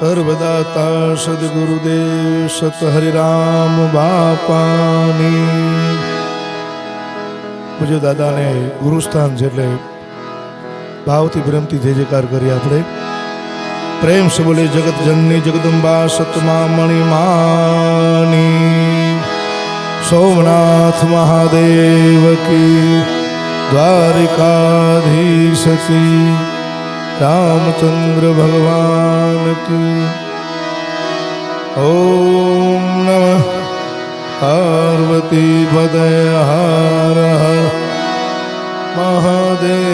सर्वदाता सद्गुरुदेव सत हरिराम बापानी पूज्य दादा ने गुरुस्थान जेटले भावती प्रेमथी जय जयकार करिए आपणे प्रेम से बोले जगत जननी जगदम्बा सतमा मणि मानी सोमनाथ महादेव की द्वारिकाधीश की रामचंद्र भगवान की ओम नमः पार्वती पदय हर हर महादेव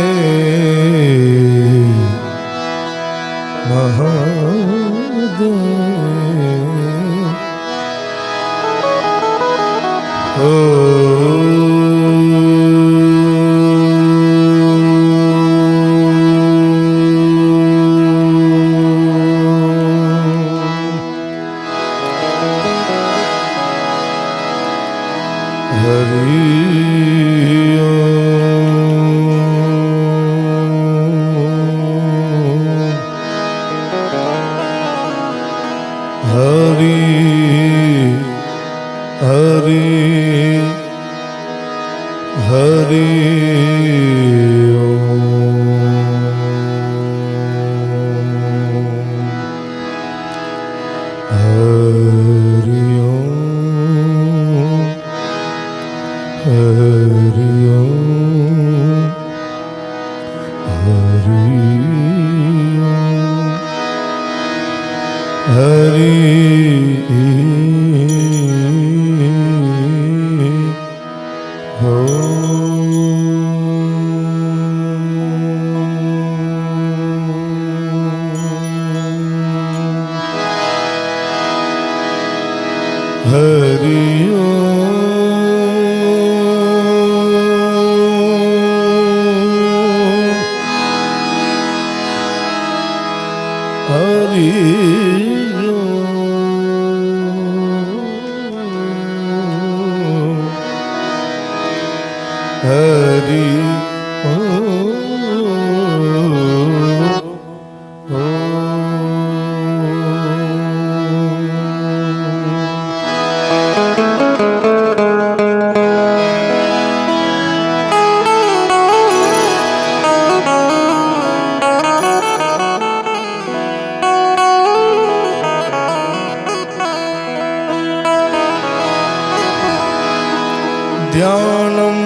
ध्यानं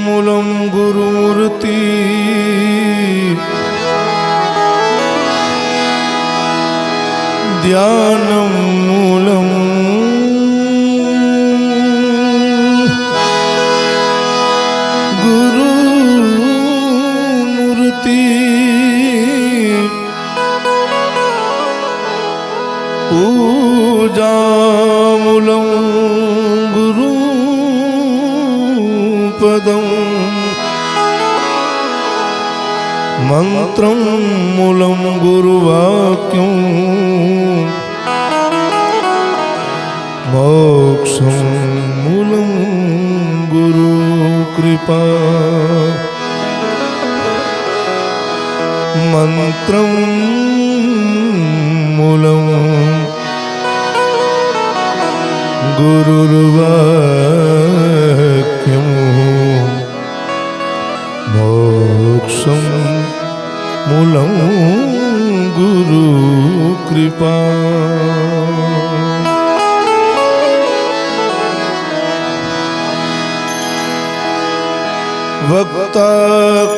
मूलं गुरुमूर्ति ध्यानं मूलं गुरुमूर्ति पूजा मूलं गुरु पदं मंत्रं मूलं गुरुवाक्यं मोक्षं मूलं गुरुकृपा मंत्रं मूलं गुरुर्वाक्यं मोक्षं मूलं गुरुकृपा वक्ता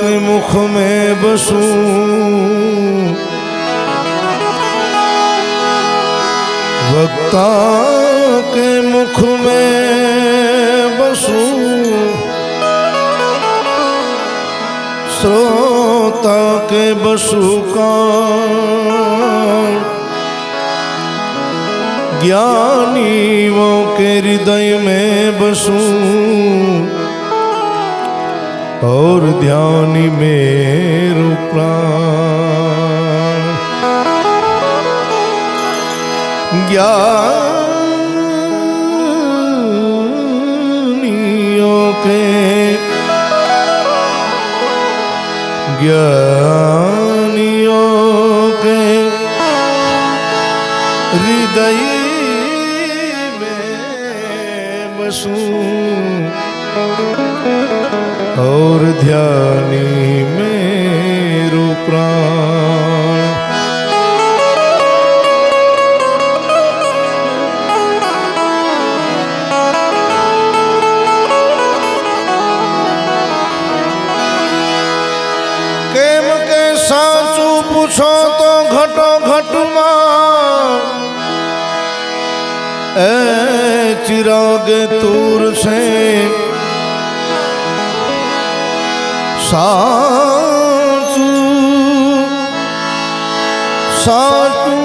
के मुख में बसूं वक्ता के मुख में बसूं श्रोता के बसु का ज्ञानियों के हृदय में बसूं और ध्यानी मेरो प्राण ज्ञानियों के ज्ञानियों के हृदय में बसूं और ध्यानी मेरो प्राण। केम के साचू पूछो तो घटो घटમાં ए चिराग तूर से साचू साचू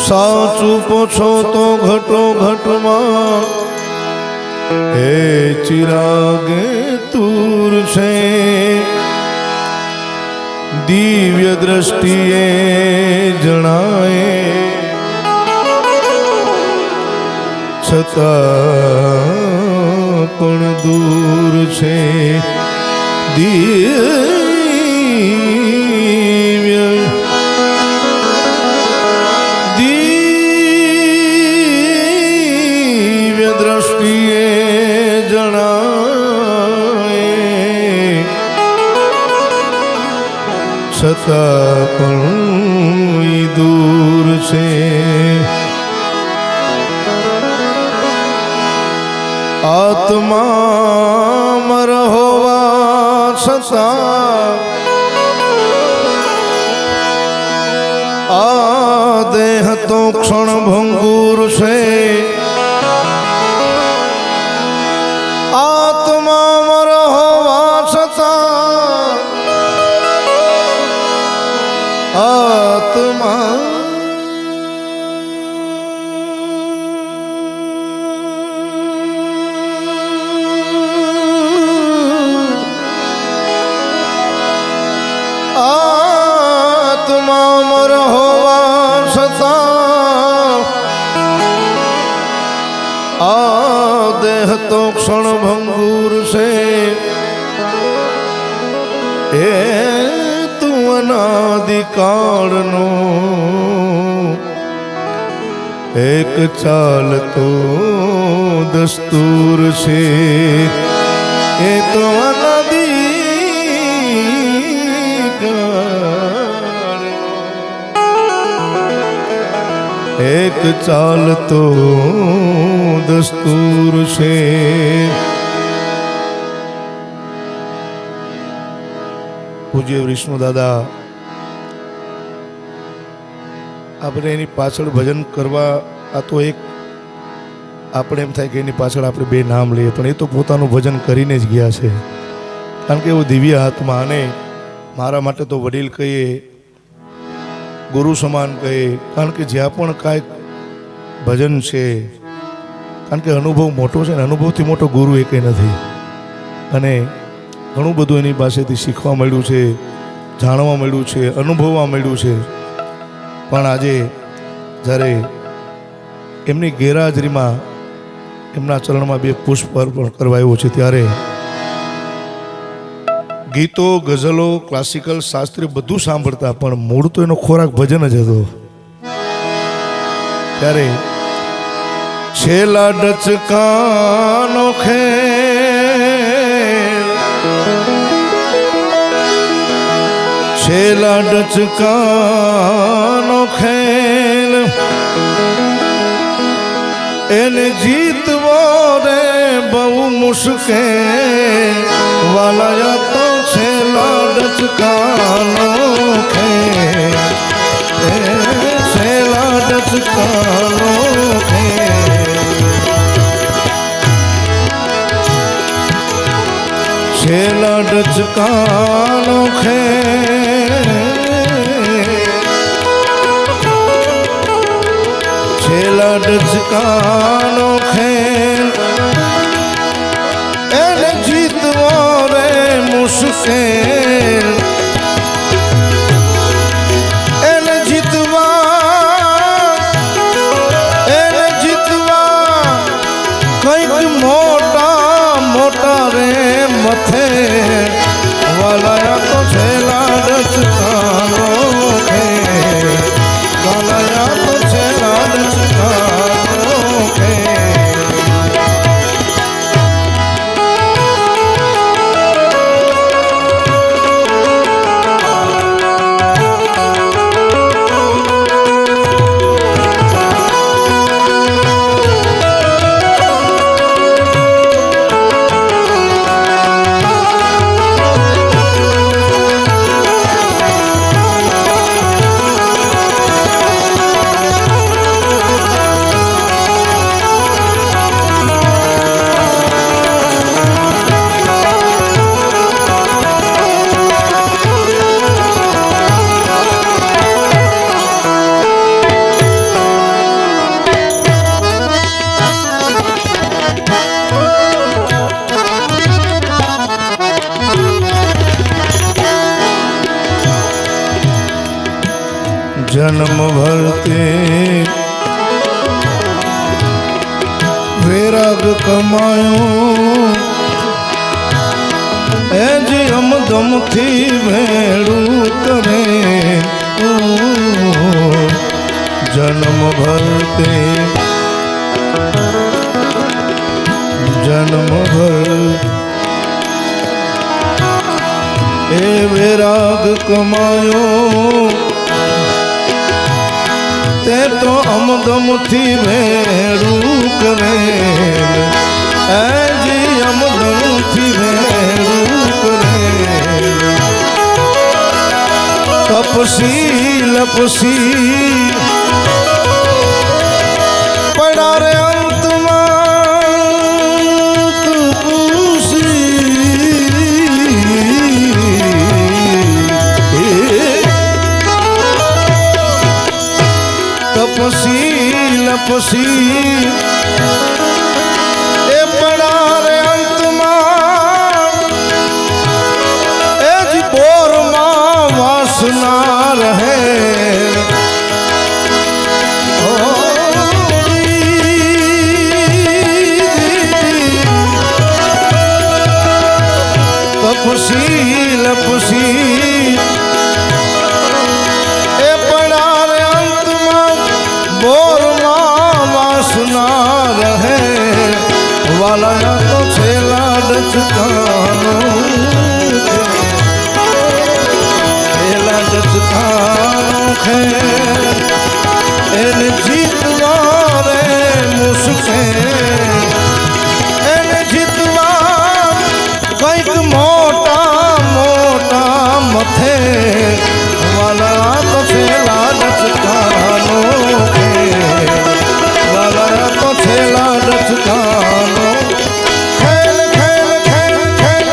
साचू पूछो तो घटो घटમાં हे चिराग तूर से दिव्य दृष्टिए जणाए छતાં પણ दूर છે દિવ્ય દિવ્ય દ્રષ્ટિએ જણાય છતાં પણ ઈ દૂર છે। आत्मा मर होवा छતાં आ देह तो क्षण भंगुर छे। आत्मा मर होवा छતાં आत्मा मर होवा छતાં आ देह तो क्षण भंगुर से। ए तू अनादिकाळनो एक चाल तो दस्तूर से। ए तो एक चाल तो दस्तूर से। पूज्य विष्णु दादा આપણે એની પાછળ ભજન કરવા આ તો એક આપણે એમ થાય કે એની પાછળ આપણે બે નામ લઈએ પણ એ તો પોતાનું ભજન કરીને જ ગયા છે કારણ કે એવો દિવ્ય આત્મા અને મારા માટે તો વડીલ કહીએ ગુરુ સમાન કહે કારણ કે જ્યાં પણ કાંઈક ભજન છે કારણ કે અનુભવ મોટો છે ને અનુભવથી મોટો ગુરુ એકે નથી અને ઘણું બધું એની પાસેથી શીખવા મળ્યું છે જાણવા મળ્યું છે અનુભવવા મળ્યું છે પણ આજે જ્યારે એમની ગેરહાજરીમાં એમના ચરણમાં બે પુષ્પ અર્પણ કરવા આવ્યો છે ત્યારે ગીતો ગઝલો ક્લાસિકલ શાસ્ત્રીય બધું સાંભળતા પણ મૂળ તો એનો ખોરાક ભજન જ હતો ત્યારે છેલ્લા ડચકાનો ખેલ છેલ્લા ડચકાનો ખેલ એને જીતવો રે બહુ મુશ્કેલ વાલાયા તો છેલ્લા ડચકાનો ખેલ છેલ્લા ડચકાનો ખેલ છેલ્લા ડચકાનો ખેલ છેલ્લા ડચકાનો ખેલ એને જીતવો રે મુશ્કેલ એને જીતવા કંઈક મોટા મોટા રે મથે વાલાયા તો છેલા ડચકાનો ખેલ, વાલાયા તો છેલા ડચકાનો ખેલ. जन्म भरते वैराग कमायो जी हम दम थी भेड़ू करे. जन्म भरते जन्म भर ए वैराग कमायो ते तो अमदम थी भेड़ू करे. जी अमदम थी भेड़ू करे. तपसी लपसी पड़ा रे अंत तपसी लपसी ए पड़ा रे अंत ए जी बोर वासना रहे. तपसी लपसी ए पड़ा रे अंत बोर वासना रहे. वाला तो छेला डचकानो छेला डचकानो खेल. एन जीतवा रे मुस्के एन जीतवा कईक मोटा मोटा मथे. वाला तो छेला डचकानो तो छेला डचकानो खेल खेल खेल खेल.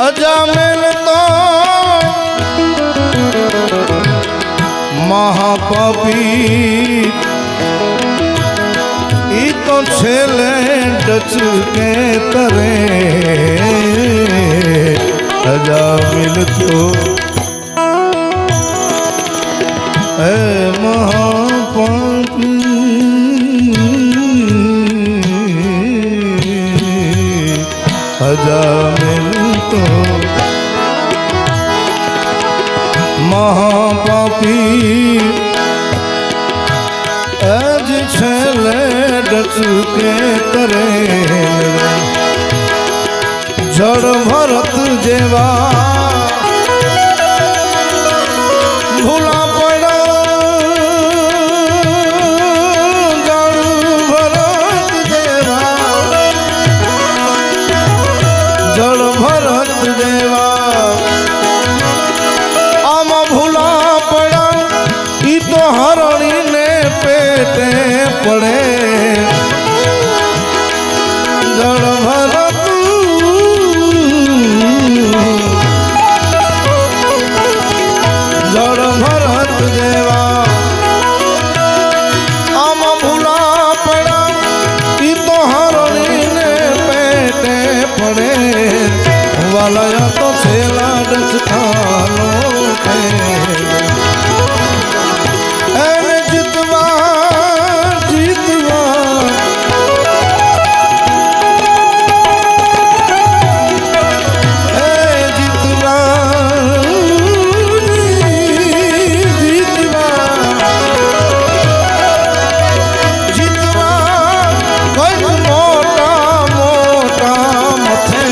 अजामिल तो महापापी ई तो छेले डच के तरे. अजामिल तो महापापी अजामिल तो महापापी अज छेले डचके करे जड़ भरत जेवा भूला पड़ा जड़ भरत जेवा जड़ भरत जेवा आम भूला पड़ा ई तो हरणी ने पेटे पड़े जड़ भरत जड़ भरत देवा आम भूला पड़ा ई तो हरणी ने पेटे पड़े वाला तो छेला डचकानो जितवा जितवा जितवा जितवा जितवा कोई मोटा मोटा मथे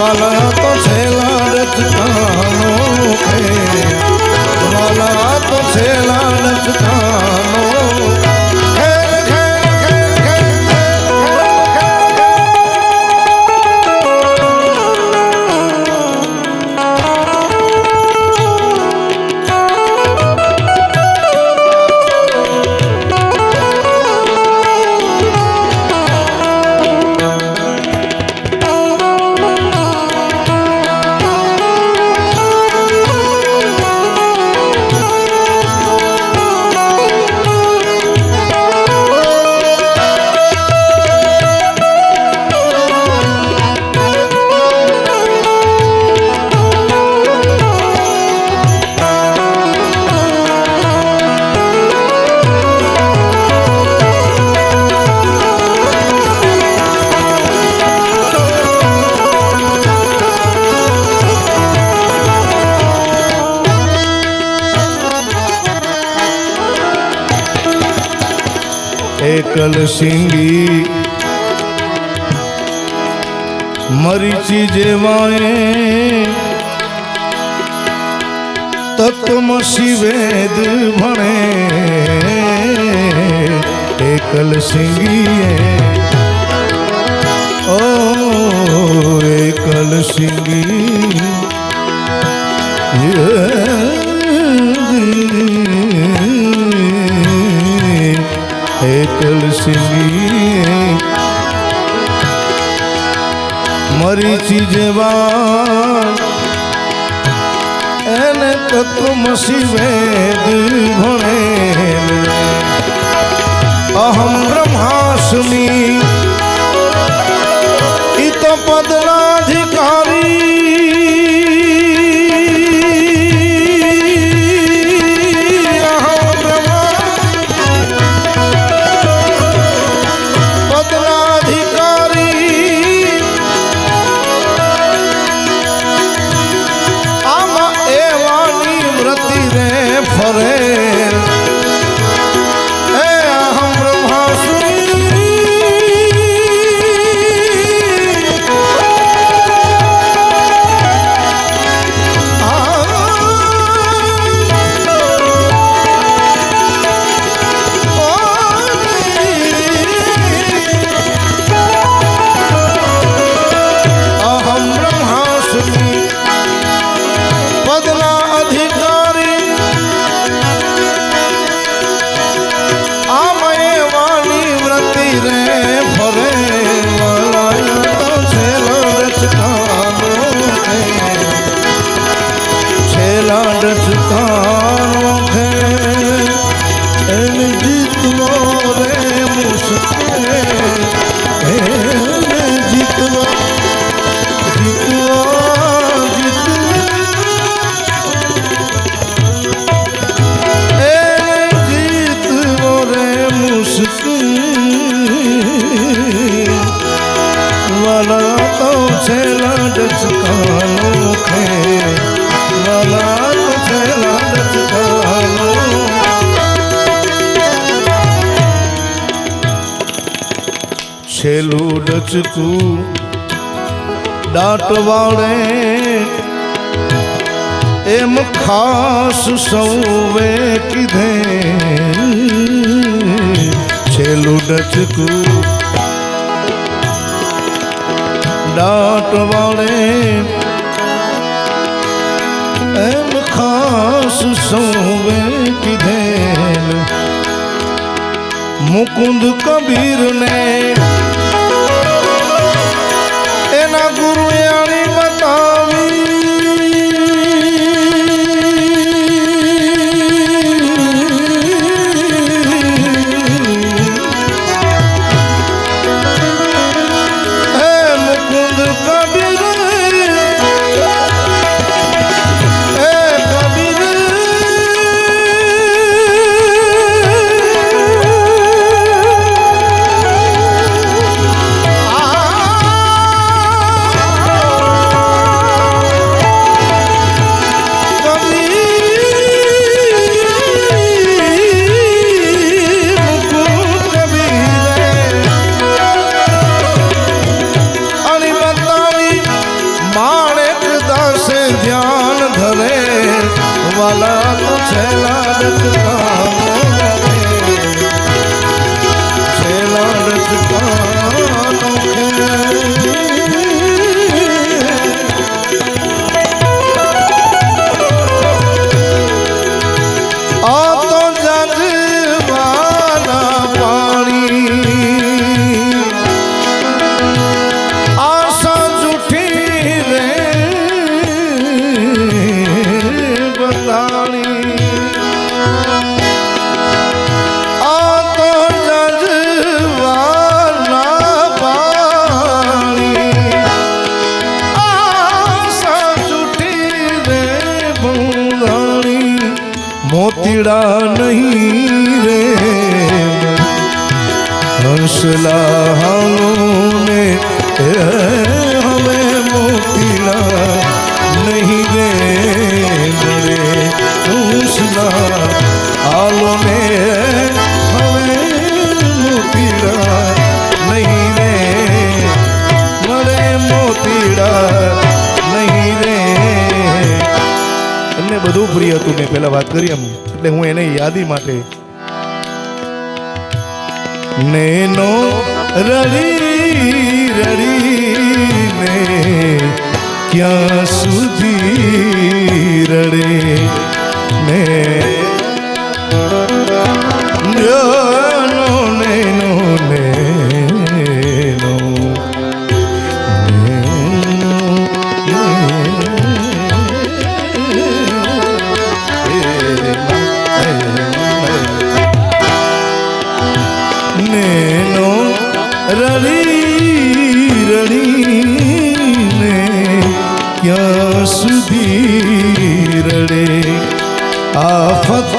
वाला तो छेला डचकानो वाला तो छेला डचकानो एकल सिंगी मरीची जेवाए तत्वमसि वेद भणे एकल सिंगी ओ एकल सिंगी एकल सिंगी मरीची जेवा एने तत्वमसि वेद भणे अहम ब्रह्मास्मि ई तो पदनाधिकारी છેલું ડચકું દાટ વાળે એમ ખાસ સૌવે કીધે છેલું ડચકું દાટ વાળે એમ ખાસ સૌવે કીધે મુકુંદ કબીર ને એના ગુરુ આણી બતાવી મુકુંદ કબીર વાલા તો છેલા આ તો જગવાના પાણી આશા જૂઠી રે મોતીડા નહીં રે હંસલા હાલો ને હવે મોતીડા નહીં રે મળે હંસલા હાલો ને હવે મોતીડા નહીં રે મળે મોતીડા નહીં રે. એમને બધું પ્રિય હતું મેં પહેલા વાત કરી એમ એટલે હું એને યાદી માટે નેનો રડી રડીને ક્યાં સુધી રડે ને નેનો નેનો નેનો નેનો રડી રડીને ક્યાં સુધી રડે આફત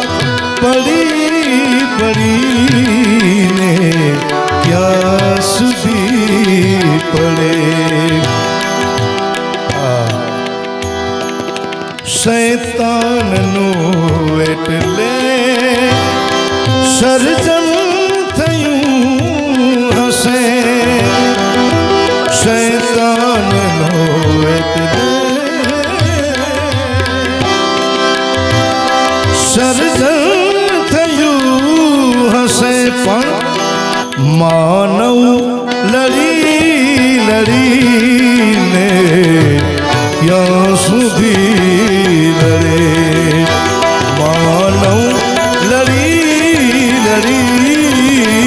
પડી પડીને ક્યાં સુધી પડે શૈતાનનું એટલે સર્જન થયું હશે શૈતાનનો એટલે સર્જન થયું હશે પણ માનવ લડી લડીને ક્યાં સુધી લડે માનવ લડી લડીને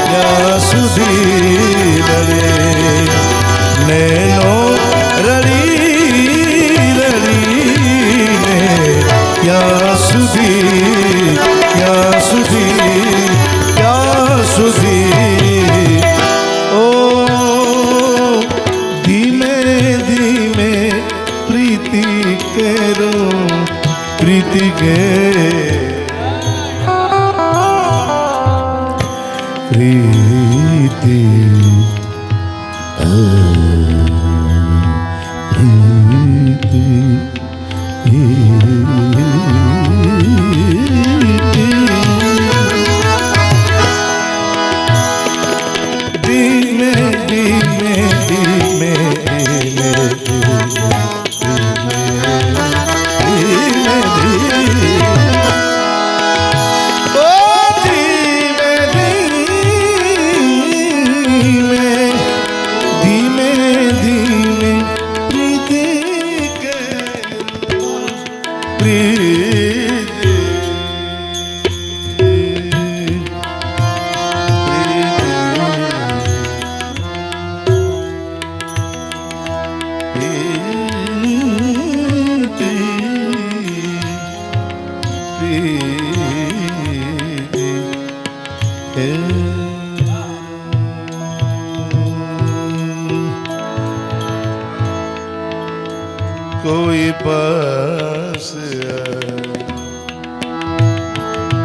ક્યાં સુધી લડે નેનો રડી રડીને ક્યાં સુધી ક્યાં સુધી ક્યાં સુધી ઓ ધીમે ધીમે પ્રીતિ કરો પ્રીતિ કે પ્રીતિ कोई पास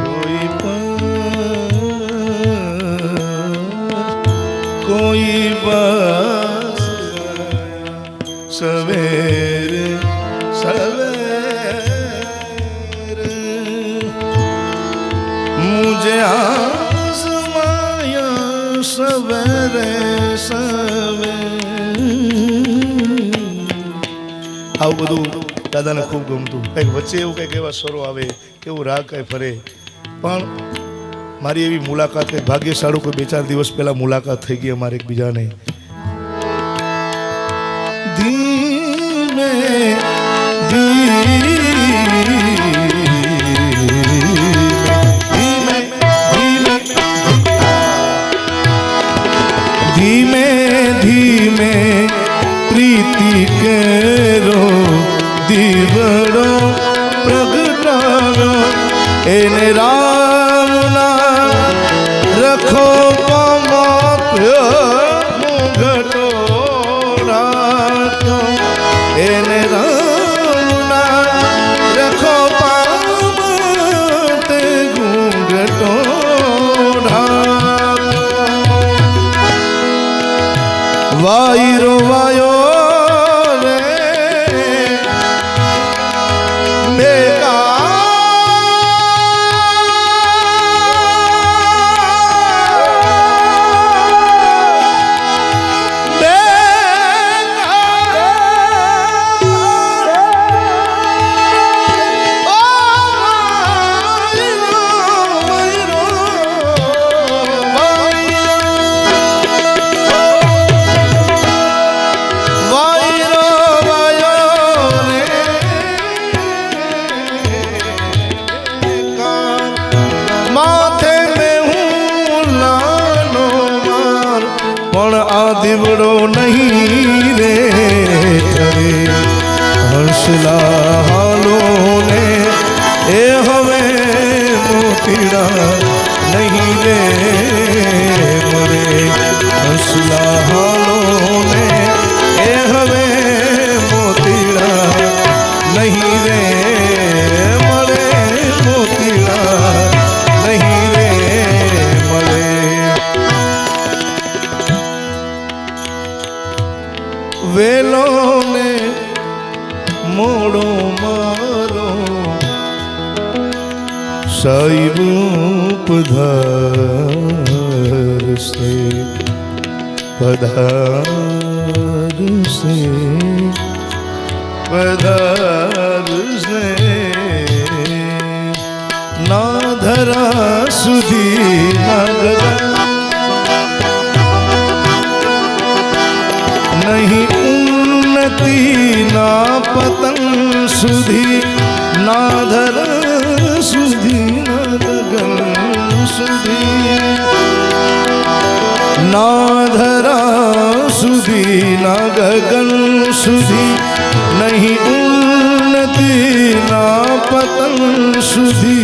कोई कोई पास सवेरे सवेरे मुझे आसमाया सवेरे सवेरे આવું બધું દાદાને ખૂબ ગમતું. કંઈક વચ્ચે એવું કંઈક એવા સ્વરો આવે, એવું રાગ કંઈ ફરે. પણ મારી એવી મુલાકાત કંઈક ભાગ્યશાળું કોઈ 2-4 દિવસ પહેલાં મુલાકાત થઈ ગઈ અમારે એકબીજાને. ધીમે ધીમે ધીમે प्रीति केरो दीवड़ो प्रगटाव्यो एने राम ना रखो पामाप्यो मुघटो रातो एने राम ना रखो पामाते गुंगटो रातो वायरो वायो દીવડો નહીં રે ઠરે હંસલા હાલો ને એ હવે મોતીડા નહીં રે મરે હંસલા હાલો ને એ હવે મોતીડા નહીં રે મળે મોતીડા નહીં રે મળે. વેલો ને મોડો મારો સાહેબ પધારશે પધારશે પધારશે ના ધરા સુધી ના नहीं उन्नति ना पतन सुधी ना धर सुधी ना गगन सुधी ना धरा सुधी ना गगन सुधी नहीं उन्नति ना पतन सुधी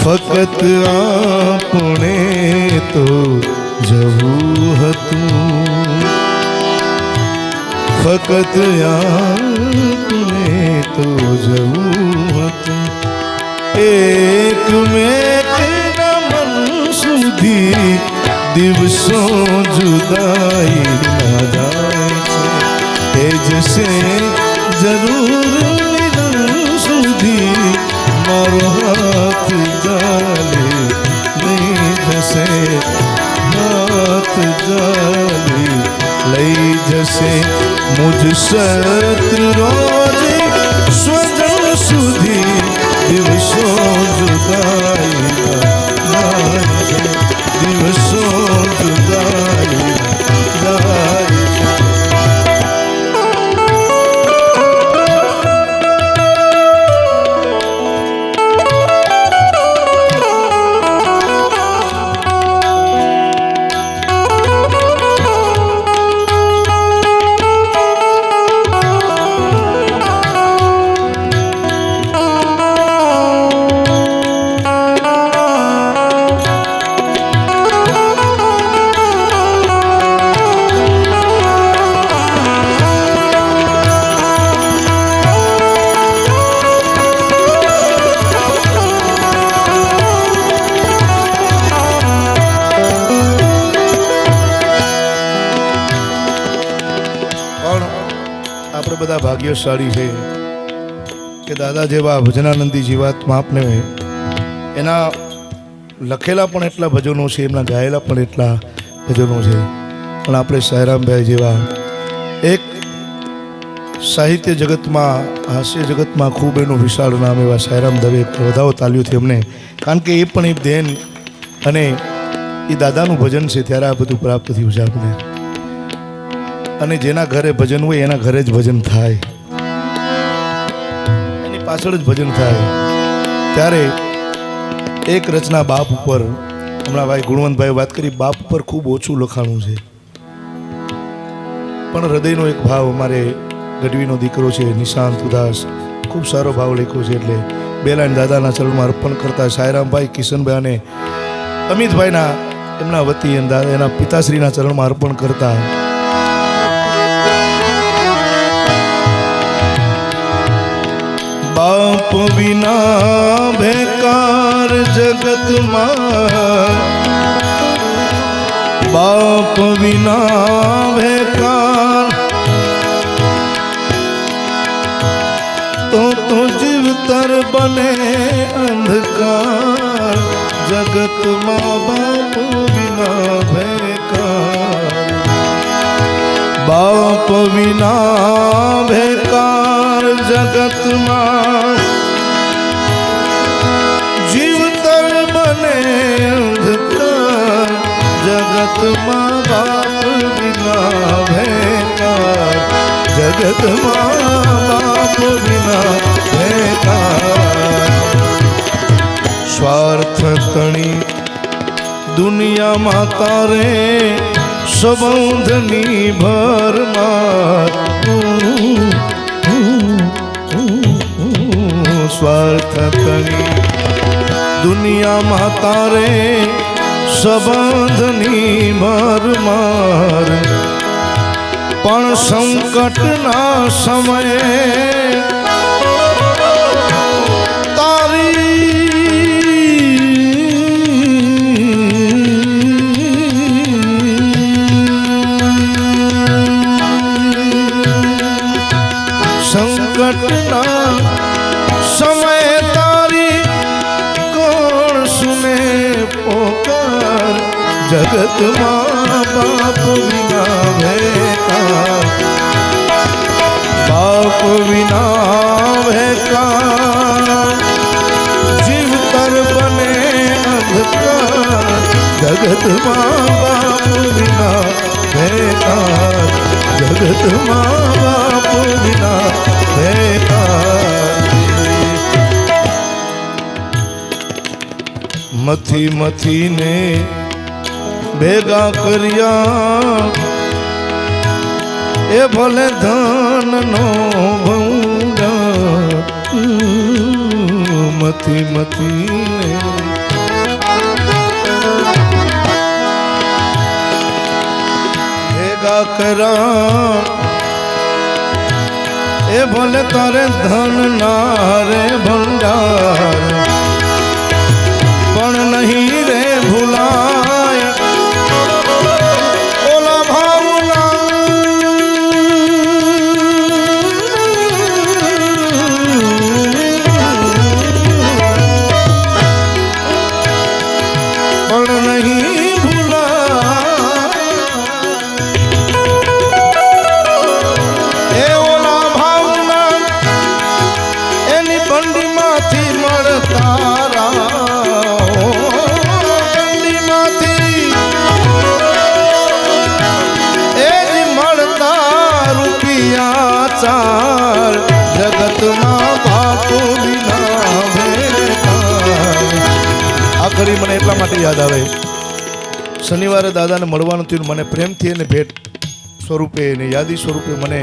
फकत आपने तो જવું હતું ફકત આપને તો જવું હતું એક મેકના મન સુધી દિવસો જુદાઈ ના જાય છે એ જશે જરૂર મિલન સુધી મારો હાથ જાલે નહીં જશે हाथ जाली लई जसे मुझ शत्रु रोज स्वजन सुधी दिवसो जुदाई दिवसो जुदाई બધા ભાગ્યશાળી છે કે દાદા જેવા ભજનાનંદી જીવાત્મા આપને એના લખેલા પણ એટલા ભજનો છે, એમના ગાયેલા પણ એટલા ભજનો છે, પણ આપણે સાયરામભાઈ જેવા એક સાહિત્ય જગતમાં, હાસ્ય જગતમાં ખૂબ એનું વિશાળ નામ એવા સાયરામ દવે વધાવો તાલ્યુંથી અમને, કારણ કે એ પણ એક દેન અને એ દાદાનું ભજન છે ત્યારે આ બધું પ્રાપ્ત થયું છે આપણે. અને જેના ઘરે ભજન હોય એના ઘરે જ ભજન થાય, એની પાછળ જ ભજન થાય. ત્યારે એક રચના બાપ ઉપર, હમણાં ભાઈ ગુણવંતભાઈ વાત કરી, બાપ ઉપર ખૂબ ઓછું લખાણું છે, પણ હૃદયનો એક ભાવ અમારે ગઢવીનો દીકરો છે નિશાંત ઉદાસ, ખૂબ સારો ભાવ લખ્યો છે. એટલે બે લાઈન દાદાના ચરણમાં અર્પણ કરતા સાયરામભાઈ, કિશનભાઈ અને અમિતભાઈના એમના વતી એના પિતાશ્રીના ચરણમાં અર્પણ કરતા. બાપ વિના બેકાર જગતમાં, બાપ વિના બેકાર, તો જીવતર બને અંધકાર, જગતમાં બાપ વિના બેકાર, બાપ વિના બેકાર જગતમાં, જીવતર બને અંધકાર, જગતમાં બાપ વિના બેકાર, જગતમાં બાપ વિના બેકાર. સ્વાર્થ તણી દુનિયામાં તારે સંબંધની ભરમાં, સ્વાર્થ તણી દુનિયામાં તારે સંબંધની ભરમાર, પણ સંકટના સમયે સંકટના સમય તારી કોણ સુને પોકાર, જગતમાં બાપ વિના ભેકાર, બાપ વિના ભેકાર, જીવતર બને અંધકાર, જગતમાં બાપ વિના ભેકાર, જગતમાં બાપ વિના ભેકાર. મથી મથીને ભેગા કર્યા એ ભલે ધનનો ભૂંડા, મથી મથીને ભેગા કર્યા એ ભલે તારે ધન ના રે ભંડાર, પણ નહીં રે ભૂલાય ઓલા ભાવના, પણ નહીં ભૂલાય એ ઓલા ભાવના, એની બંડીમાંથી મળતા ચાર, જગતમાં બાપ વિના ભેકાર. આખરી મને એટલા માટે યાદ આવે, શનિવારે દાદાને મળવાનું થયું, મને પ્રેમથી એને ભેટ સ્વરૂપે ને યાદી સ્વરૂપે મને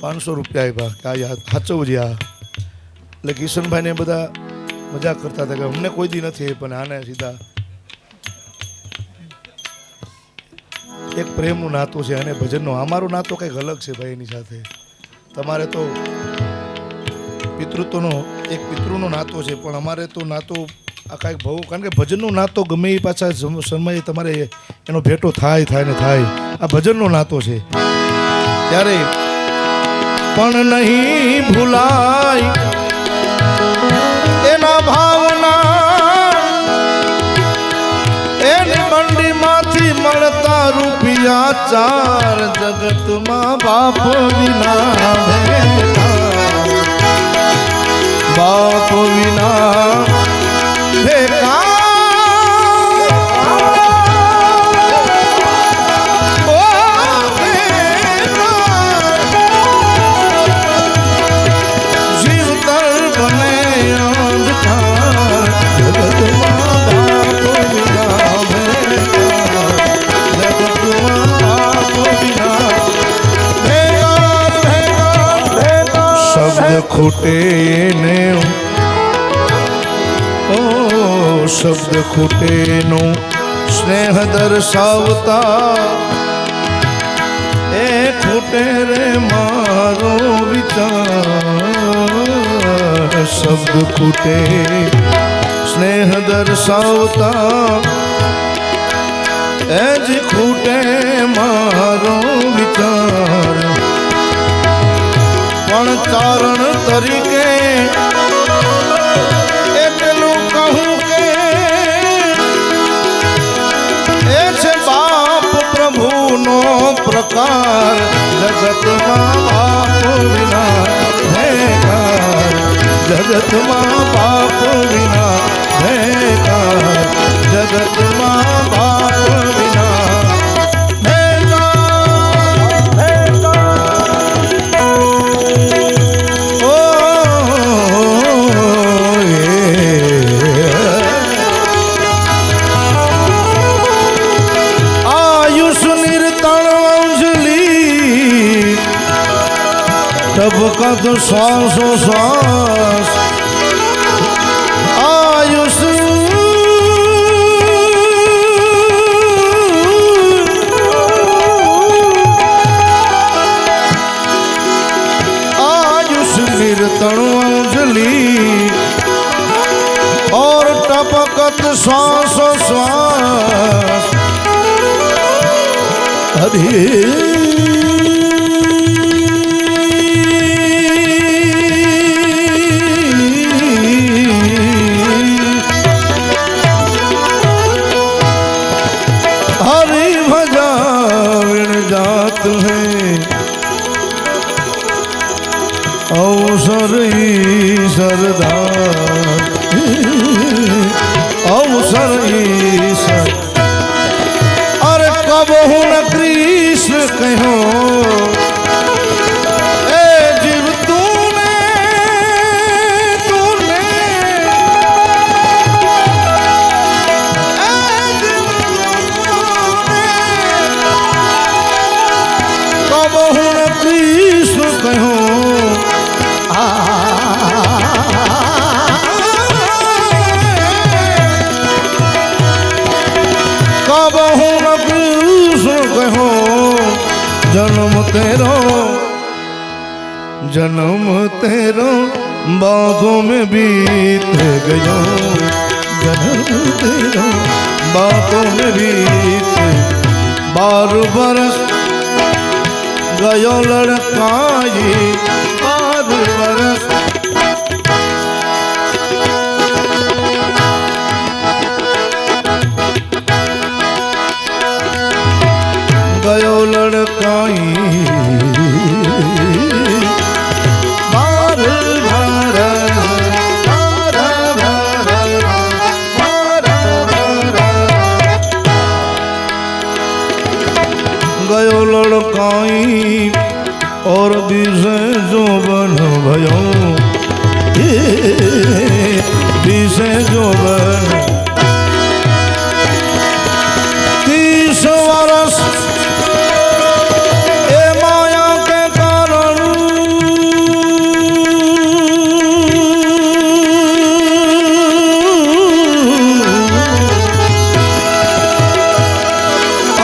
500 રૂપિયા આપ્યા કે આ યાદ સાચવજે આ. એટલે કિશનભાઈને બધા મજાક કરતા હતા કે અમને કોઈ દી નથી, પણ આને સીધા એક પ્રેમનું નાતું છે અને ભજનનો અમારો નાતો કંઈક અલગ છે ભાઈ. એની સાથે તમારે તો પિતૃત્વનો એક પિતૃનો નાતો છે, પણ અમારે તો નાતો આ કાંઈક બહુ, કારણ કે ભજનનો નાતો ગમે એ પાછા સમયે તમારે એનો ભેટો થાય ને થાય. આ ભજનનો નાતો છે. ત્યારે પણ નહીં ભૂલાય એના ભાવના એની મંડીમાંથી મળતા રૂપિયા 4 જગતમાં બાપ વિના બાપ વિના ભેગા ખૂટે ને ઓ શબ્દ ખૂટે નો સ્નેહ દર્શાવતા એ ખૂટે રે મારો વિચાર શબ્દ ખૂટે સ્નેહ દર્શાવતા એ જ ખૂટે મારો વિચાર પણ ચારણ તરીકે એટલું કહું કે એ છે બાપ પ્રભુનો પ્રકાર જગતમાં બાપ વિના ભેકાર જગતમાં બાપ વિના ભેકાર જગતમાં બાપ વિના टबका तो श्वासो श्वास आयुष आयुष निर्तण अंजलि और टपकत श्वासो श्वास हरे अवसर सरदार अवसर ईश्वर अरे कब हूँ न कृष्ण कहो ए जीव तूने तूने कब हूँ न कृष्ण कहो कब हूँ न कृष्ण कहो जन्म तेरो बागों में बीत गयो जन्म तेरो बागों में बीत 12 बरस गयो लड़काई 12 बरस गयो लड़काई 12 बरस गयो लड़काई और बीसे जो बन भयो बीसे जो बन 30 वर्ष ए माया के कारण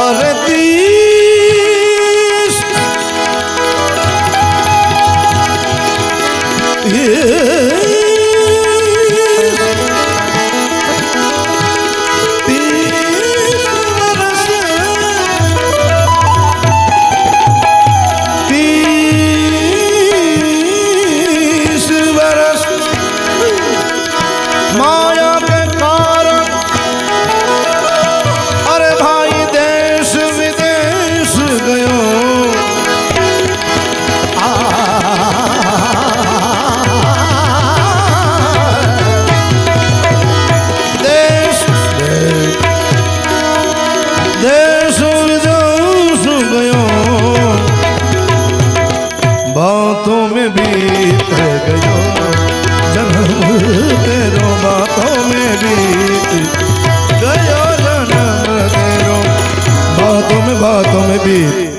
अरे 30 बातों में भी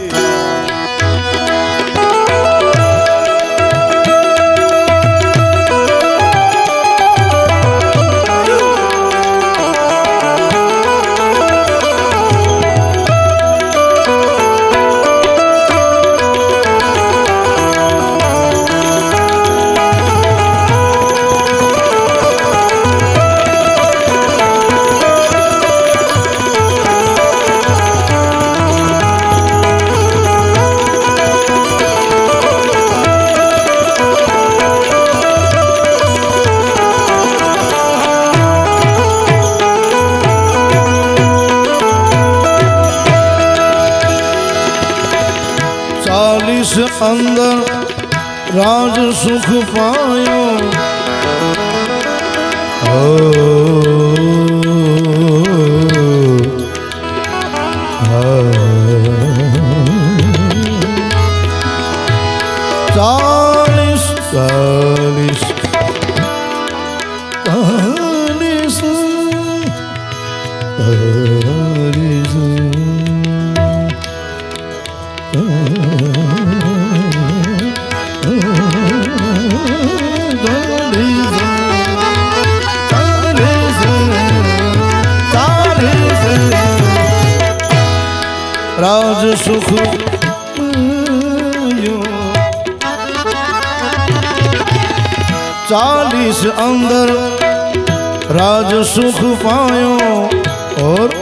अंदर राज सुख पायो चालीस चालीस चालीस राज सुख चालीस अंदर राज सुख पायो और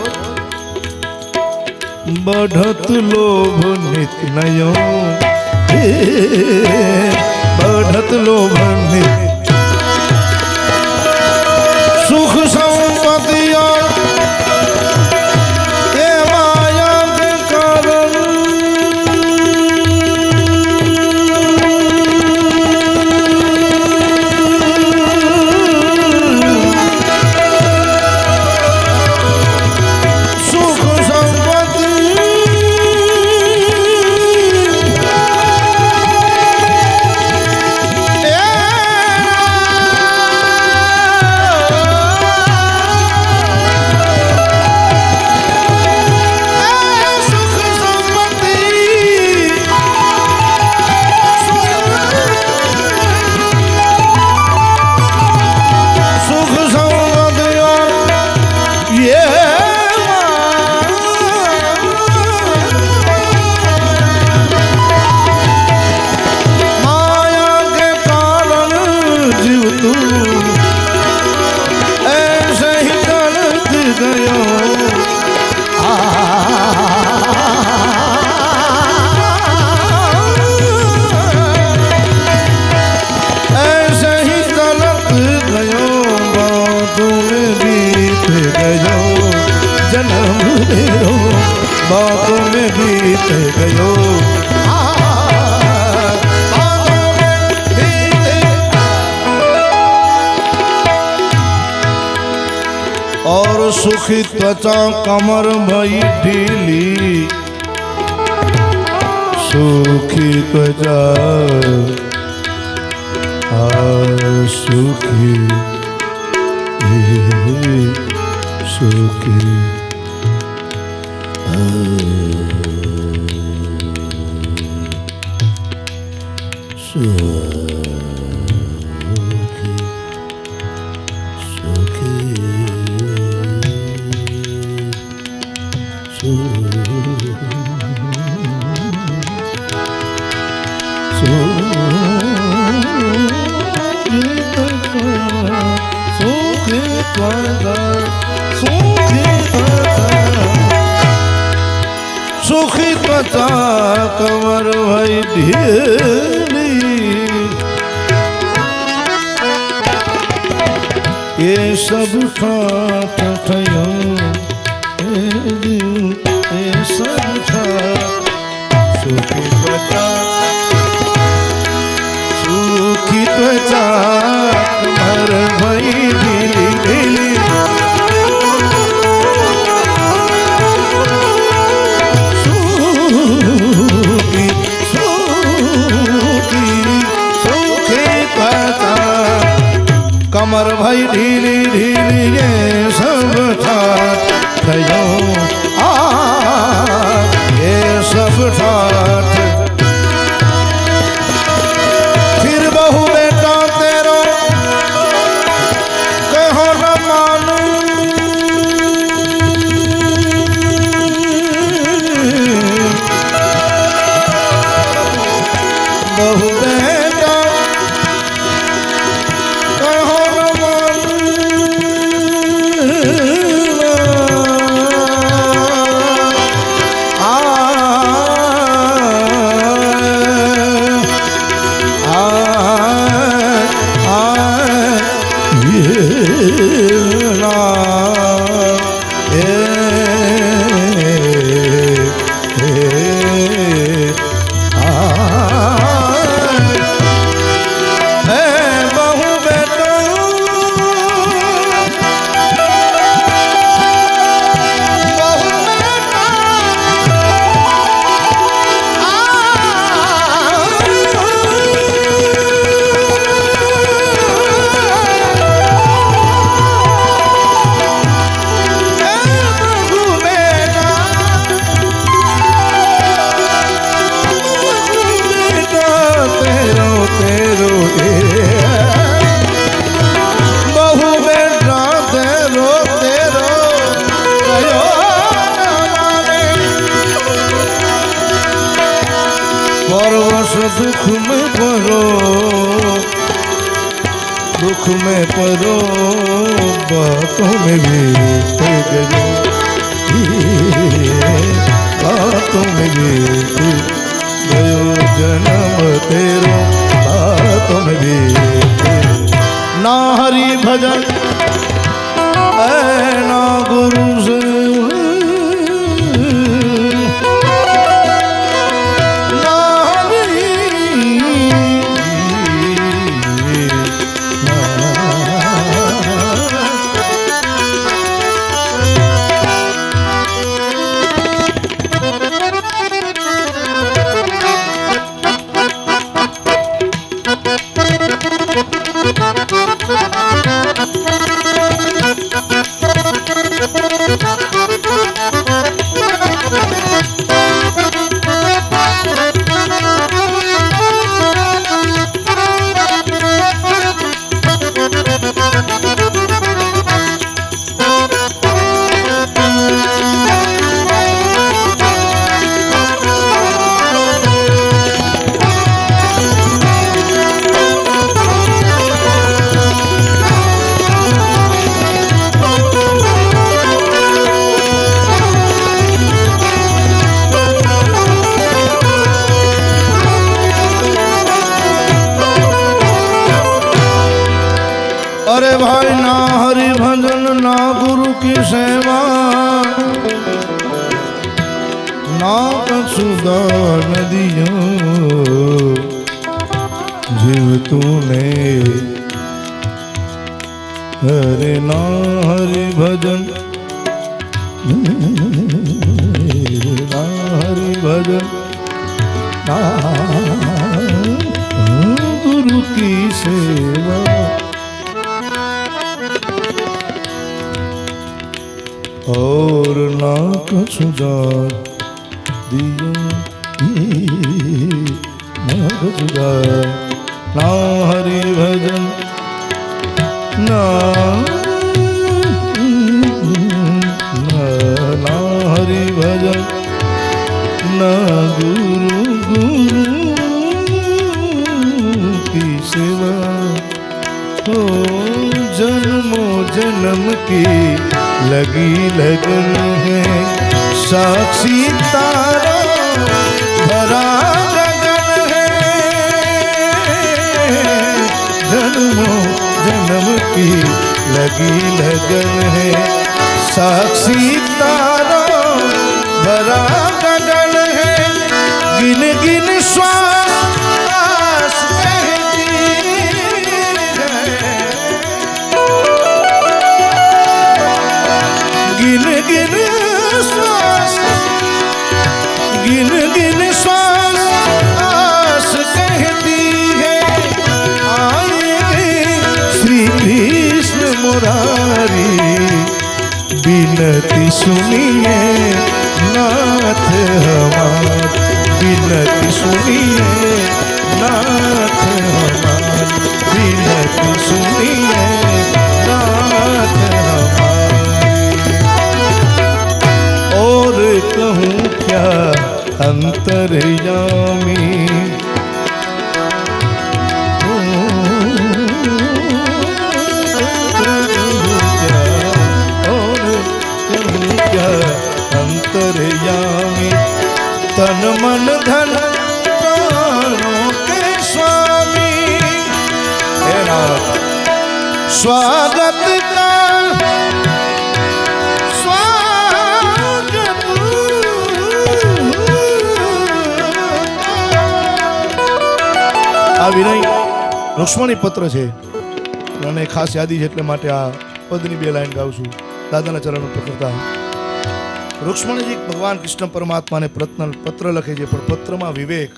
बढ़त लोभ नित नयो बढ़त लोभ नित सुख संपत्ति और बातों में बीत गयो और सुखी त्वचा कमर भई ढीली सुखी त्वचा सुखी सुखी सुखी त्वचा कमर भई ढीली ये सब ठाठ ठयो ये सब ठाठ सुखी त्वचा कमर भई ढीली ढीली कमर भाई ढीली ढीली ये सब ठाठ थयो परवश दुख में परो, दुख में परो, बातों में भी गयो, बातों में भी गयो जन्म तेरो, बातों में भी ना हरि भजन ना गुरु से अरे भाई ना हरि भजन ना गुरु की सेवा ना कछु दान दियो जीव तूने अरे ना हरि भजन ना हरि भजन ना गुरु की सेवा और ना कछु दान दियो ना कछु दान ना हरि भजन ना ना हरि भजन ना गुरु की सेवा हो जन्मों जन्म की लगी लगन है साक्षी तारा भरा गगन है जन्मों जन्म की लगी लगन है साक्षी तारा भरा गगन है गिन गिन श्वास कहती है गिन गिन श्वास गिन गिन श्वास आस कहती है आएंगे श्री कृष्ण मुरारी बिनती सुनिए नाथ हमार बिनती सुनिए नाथ हमार बिनती सुनिए नाथ हमार और कहूँ क्या अंतर्यामी और कहूँ क्या अंतर्यामी तन मन धन प्राणों के स्वामी स्वागत का આ વિનય રુક્ષ્મણી પત્ર છે અને ખાસ યાદી છે એટલે માટે આ પદની બે લાઈન ગાઉં છું દાદાના ચરણો પકડતા રુક્ષ્મણીજી ભગવાન કૃષ્ણ પરમાત્માને પત્ર લખે છે પણ પત્રમાં વિવેક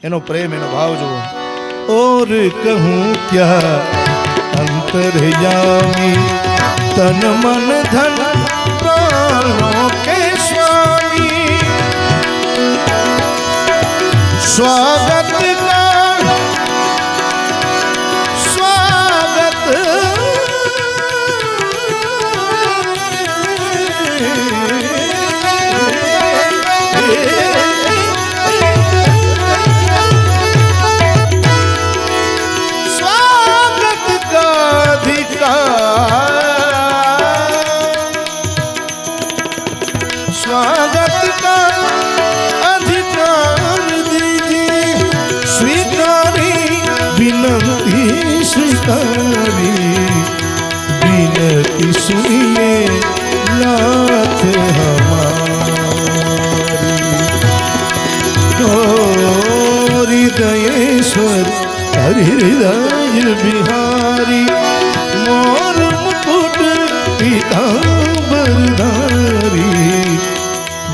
એનો પ્રેમ એનો ભાવ જુઓ और कहूँ क्या अंतर्यामी तन मन धन प्राणों के स्वामी स्वागत का स्वागत स्वागत का अधिकार दीजिए। स्वीकारी विनती स्वीकारी, विनती सुनिए नाथ हमारी। हृदयेश्वर हृदय बिहारी, मोर मुकुट पीतांबरधारी,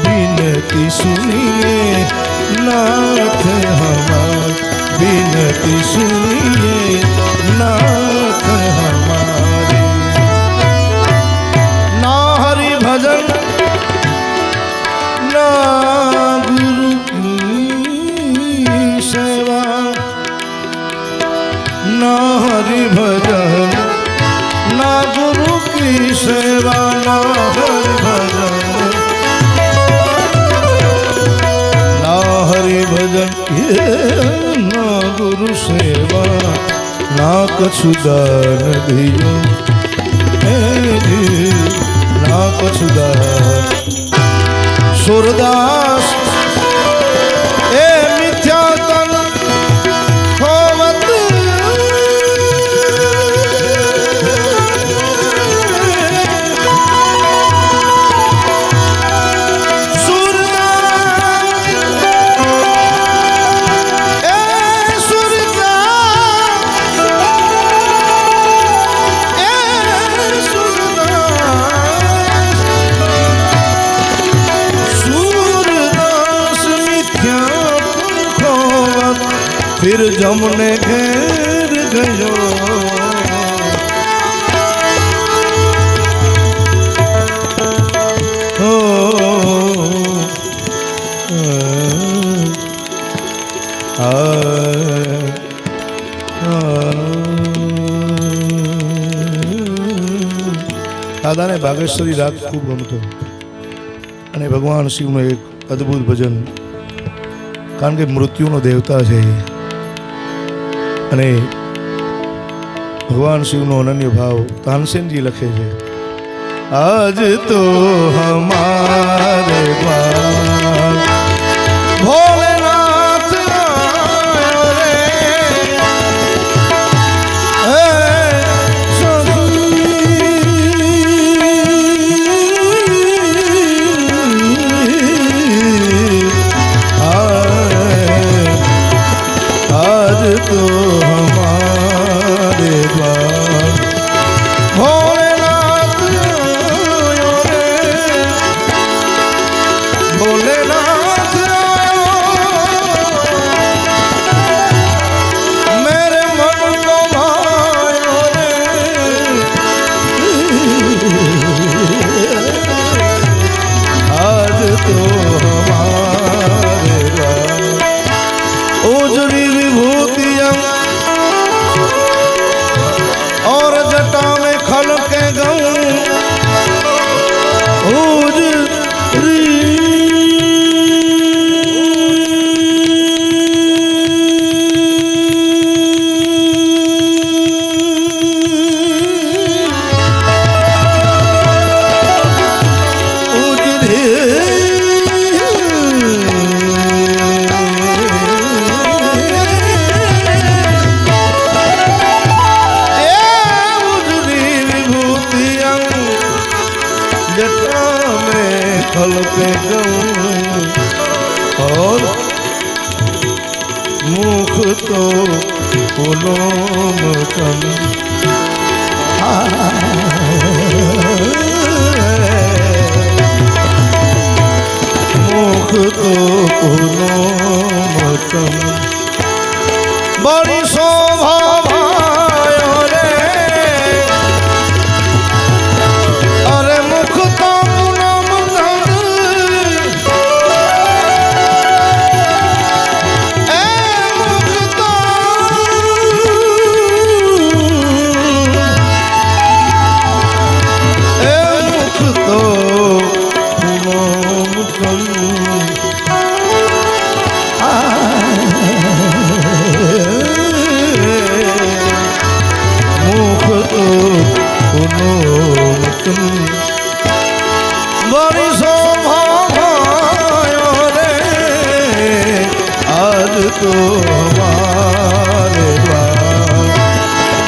विनती सुनिए नाथ हमारी, विनती सुनिए नाथ हमारी। ना हरि भजन ना गुरु की सेवा, ना हरि भजन ना गुरु की सेवा, ना हरि भजन ना हरि भजन ना गुरु सेवा, ना कछु दान दियो ना कछु दान। सूरदास ए मिथ्या तन खोवत, फिर जमने घेर गयो। हो દાદાને બાગેશ્વરી રાગ ખૂબ ગમતો અને ભગવાન શિવનું એક અદ્ભુત ભજન, કારણ કે મૃત્યુનો દેવતા છે અને ભગવાન શિવનો અનન્ય ભાવ તાનસેનજી લખે છે। આજ તો હમારે દ્વાર ભોલેનાથ આયો રે, आज तो हमारे द्वार भोलेनाथ आयो रे, भोलेनाथ आयो मेरे मन को भायो रे। आज तो हमारे द्वार उजड़ी विभूतियां और जटा में खल के गऊं, उजड़ी जटा में खल पे गऊं और मुख तो पुलोमचन, मुख तो पुलोमचन, बड़ी शोभा भायो रे, अरे मुख तो पुलोमचन, मुख तो पुलोमचन, मुख तो पुलोमचन, बड़ी शोभा तो हमारे द्वार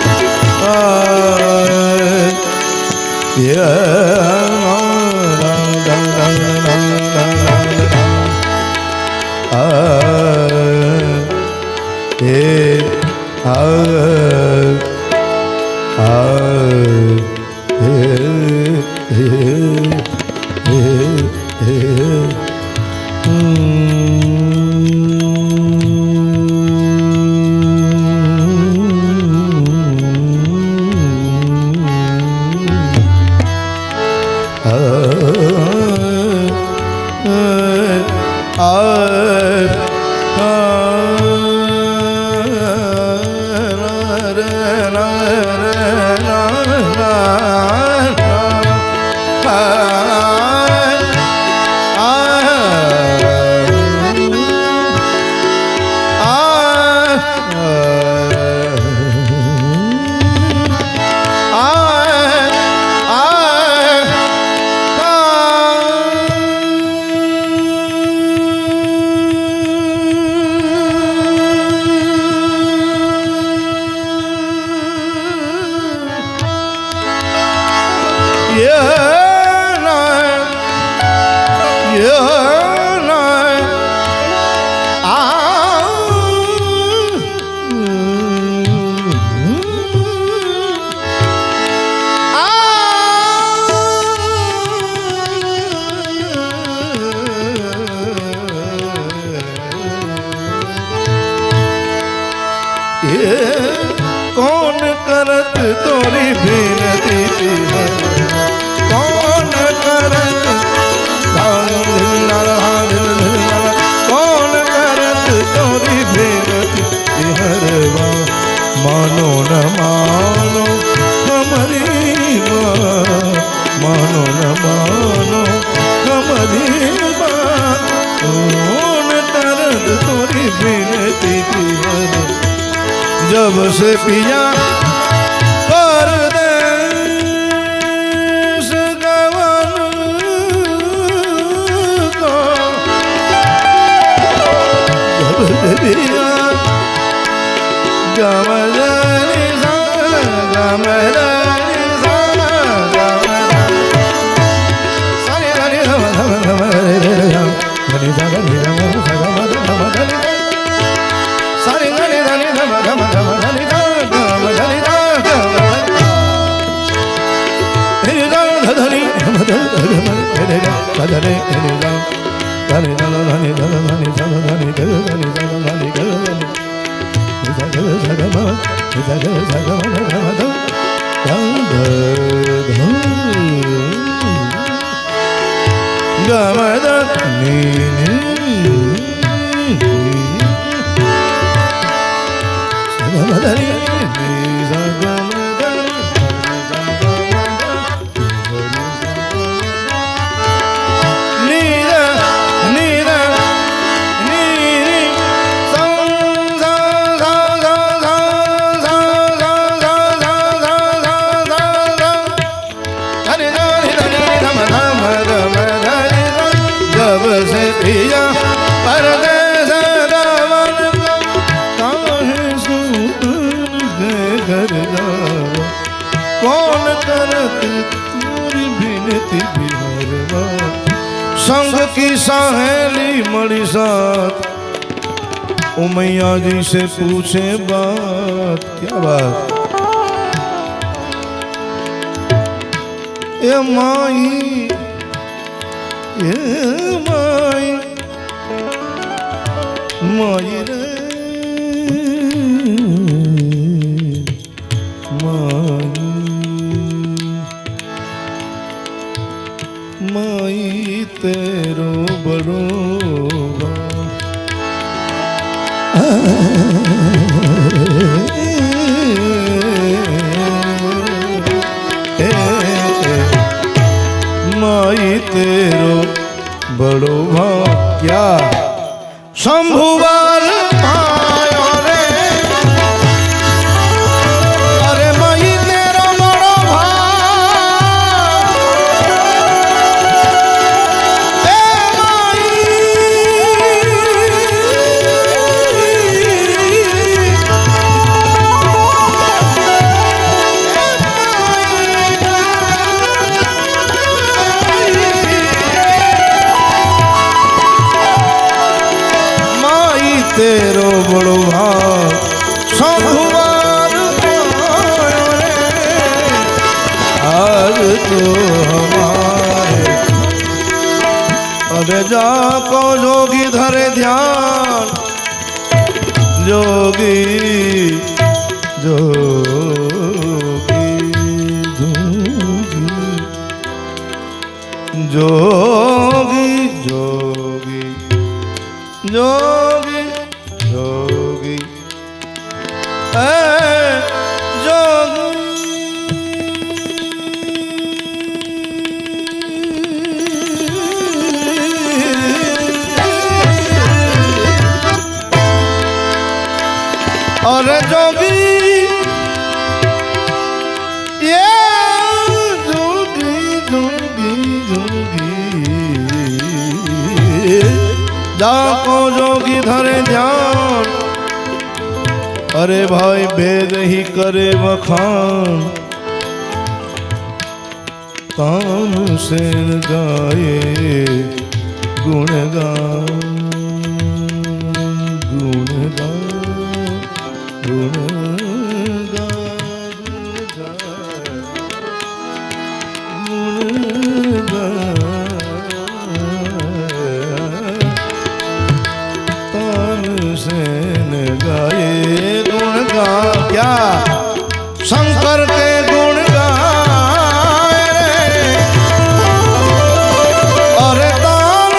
कौन करत तोरी बिनती कौन करत कौन करत तोरी बिनती हरवा मानो न मानो हमारी मानो न मानो हमारी कौन करत तोरी बिनती हरवा जब से पिया परदेश गवन को जब से पिया गमजनी सा गमजनी सा सारे सारे धम धम धम रे रे धम धनी सा धनी धम सा धम धम धनी सारे धनी धनी धम धम धम धनी धम धनी धम धनी धम धनी धम धनी धनी धम धनी धम धनी धम धनी धम धनी धम धनी धम धनी धम धनी जगल जगम जगल जगम धम धम धम धनी Sagamani, कौन करत तोरी बिनती बिहारवा संग की सहेली मड़ी साथ उमैया जी से पूछे बात क्या बात ए माई माई रे माई तेरो बड़ो माई तेरो बड़ो भाव क्या शंभुवार पायो रे अरे माई तेरो बड़ो भाव तेरो बड़ो भाग शंभुवार आज तो हमारे अरे जाको जोगी धरे ध्यान जोगी जोगी जोगी जोगी जोगी जोगी और जोगी ये जोगी जोगी जोगी जाको जोगी धरे ध्यान अरे भाई भेद ही करे बखान तान से गाए गुणगान गुणगान क्या शंकर के गुण गाए और तान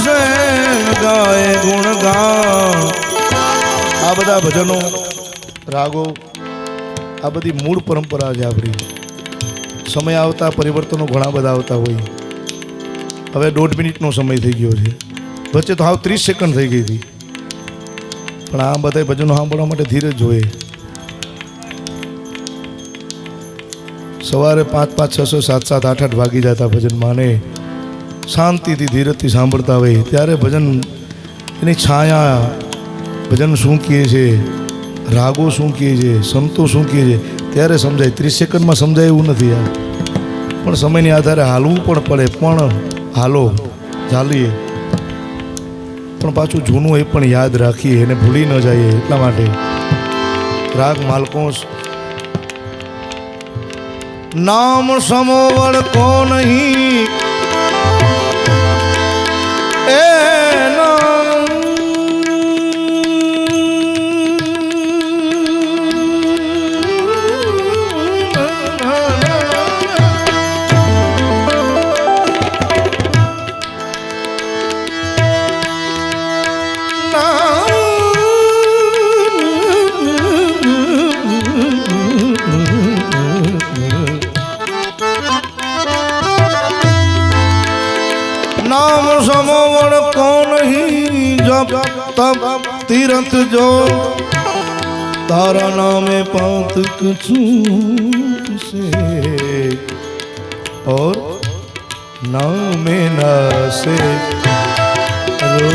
से गाए गुण गान आ बधा भजनों रागो आ बधी मूळ परंपरा है आपणी समय आवता परिवर्तनों घणा बधा आवता होय हवे 1.5 मिनिटनो समय थई गयो छे वच्चे तो हाव 30 सेकंड थई गई थी पण आ बधा भजनों सांभळवा माटे धीरज जोईए सवारे 5-5, 6-6, 7-7, 8-8 वागी जाता भजन माने शांति थी धीरज थी सांभळता होय त्यारे भजन एनी छाया भजन शुं कहे छे रागो शू कहे संतो शू कहे त्यारे समझाय 30 सेकंड में समझाय एवं नहीं यार पण समय आधारे हालवू पण पड़े पण हालो चालीए पण पाछू जूनू ए पण याद राखीए एने भूली न जाइए એટલા માટે राग मालकोस नाम समोवड़ को नहीं ए नाम समोवड़ को नहीं जब तब तीरथ जो तारा नामे पातक छूट से और नामे नासे रो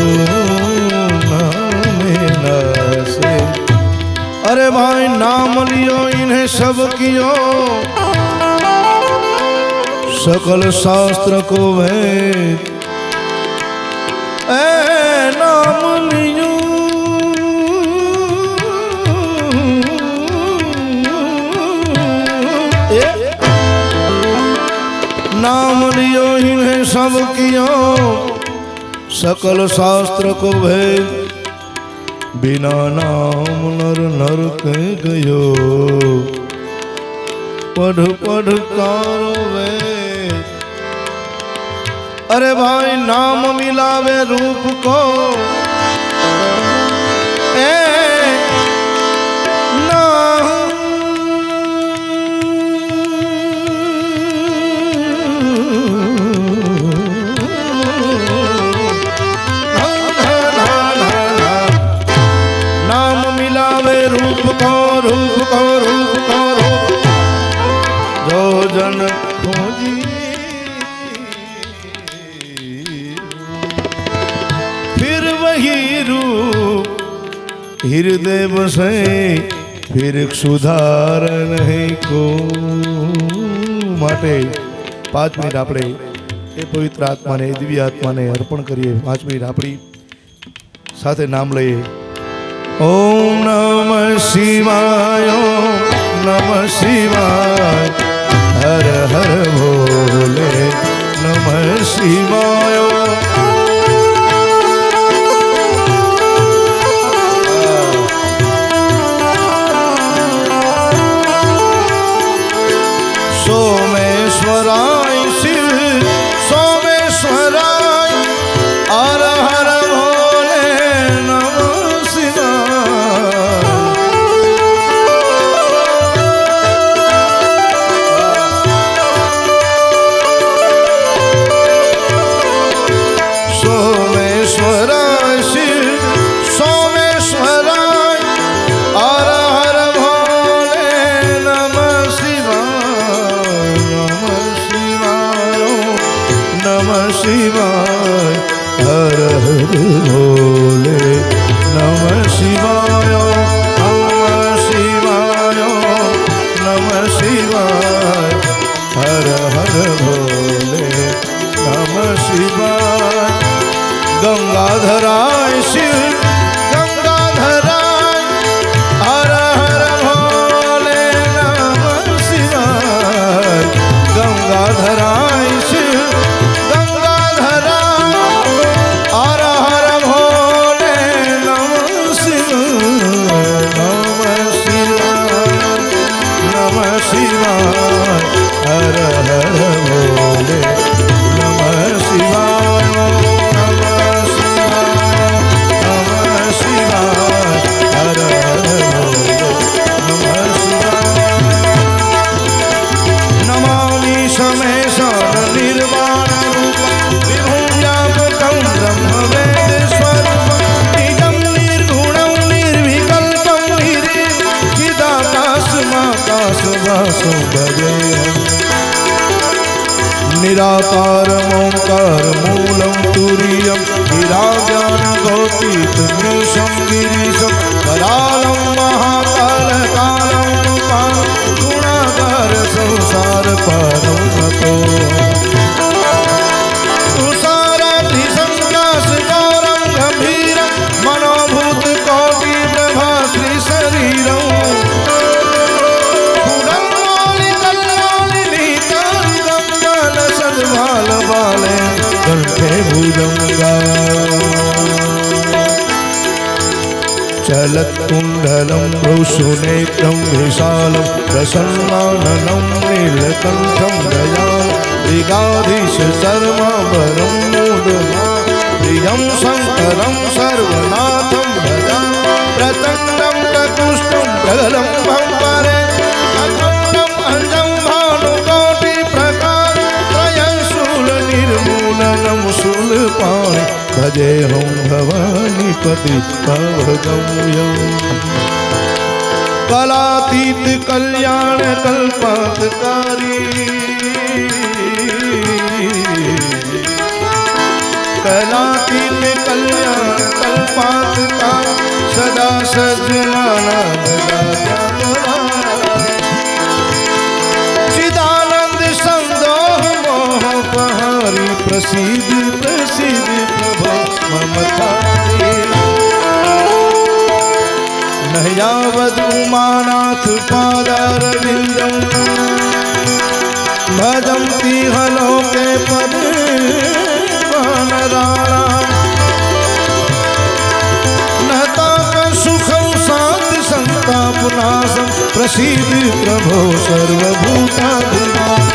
नामे नासे अरे भाई नाम लियो इन्हें सब कियो सकल शास्त्र को वेद नाम लियो नाम लियो इन्हें सब कियो सकल शास्त्र को भेद बिना नाम नर नरक गयो पढ़ पढ़ तारो वेद अरे भाई नाम मिलावे रूप को नाम मिलावे रूप को रूप को रूप को जो जन खोजी फिर वही रूप हृदय बसे फिर सुधार नहीं को માટે 5 મિનિટ આપણે એ પવિત્ર આત્માને દિવ્ય આત્માને અર્પણ કરીએ 5 મિનિટ આપણી સાથે નામ લઈએ ઓમ નમઃ શિવાય નમઃ શિવાય હર હર ભોલે નમઃ શિવાય सोमेश्वराय शिव सोमेश्वराय हर हर भोले नमः शिवाय सोमेश्वराय शिव सोमेश्वराय हर हर भोले नमः नमः शिवाय हर हर भोले नमः शिवाय नमः शिवाय नमः शिवाय हर हर भोले नमः शिवाय गंगाधराय शिव गंगाधराय हर हर भोले नमः शिवाय गंगाधराय शिव हर हर भोले नमः शिवाय नमः शिवाय हर हर भोले नमः शिवाय नमामि शमेशान निर्वाण रूपं विभुं व्यापकं ब्रह्मवेद स्वरूपं निजं निर्गुणं निर्विकल्पं निरीक्षिताकाशमाकाशवासं भजेऽहम् निराकार ओंकार मूलं तुरीयं गिराज्ञानगोतीतमीशं गिरीशं करालं महाकालकालं गुणाकार संसार पारं नतो तुषाराधिसंकाशकारं गंभीरं मनोभूतकोटिप्रभाश्री शरीरं बाल बाले कंठे भुजंगा चलत कुंडलं भ्रूशुनेत्रं विशालं प्रसन्नाननं नीलकण्ठं दयालं दिगाधीश सर्वाभरं मूढमा प्रियं शङ्करं सर्वनाथं भजामि प्रचण्डं प्रकृष्टं प्रगल्भं परे अखण्डं अञ्जं भानुकोटिप्रकाश निर्मूलनं शूलपाणि भजेऽहं भवानीपति भवगम्यं कलातीत कल्याण कल्पान्तकारी कलातीत कल्याण कल्पान्तकारी सदा सज्जनानंद प्रसिद्ध प्रसिद्ध प्रभो ममतारी नयावद उमानाथ पादारविंदं भजन्ति हलोके पद्मवानराणाम् नताकसुखं शान्ति संतापनाशं प्रसिद्ध प्रभो सर्वभूताधिनाथ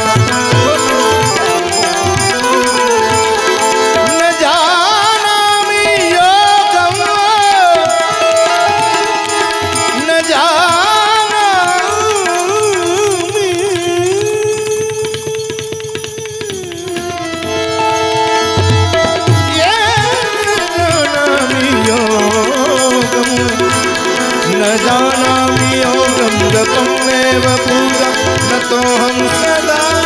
जानामि योगं गतमेव पूजा न तो हम सदा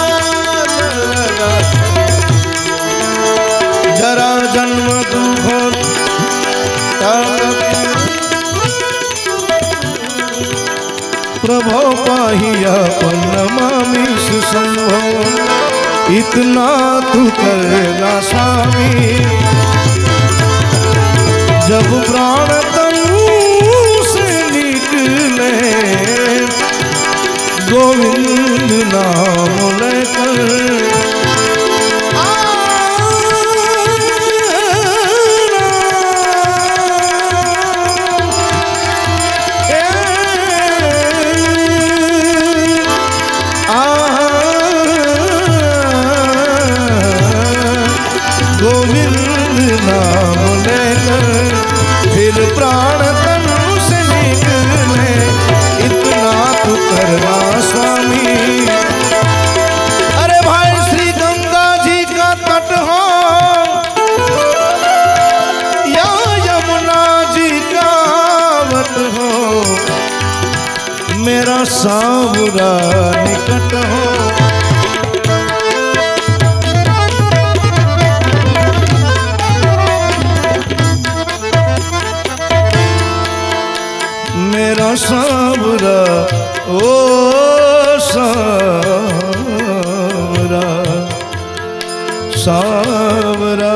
नमामि शंभो इतना तू करना स्वामी जब प्राण तनु से निकले गोविंद नाम लेकर फिर प्राण तनु से निकले इतना तू करना स्वामी। अरे भाई श्री गंगा जी का तट हो या यमुना जी का वट हो मेरा सांवरा निकट हो मेरा सांवरा ओ सांवरा सांवरा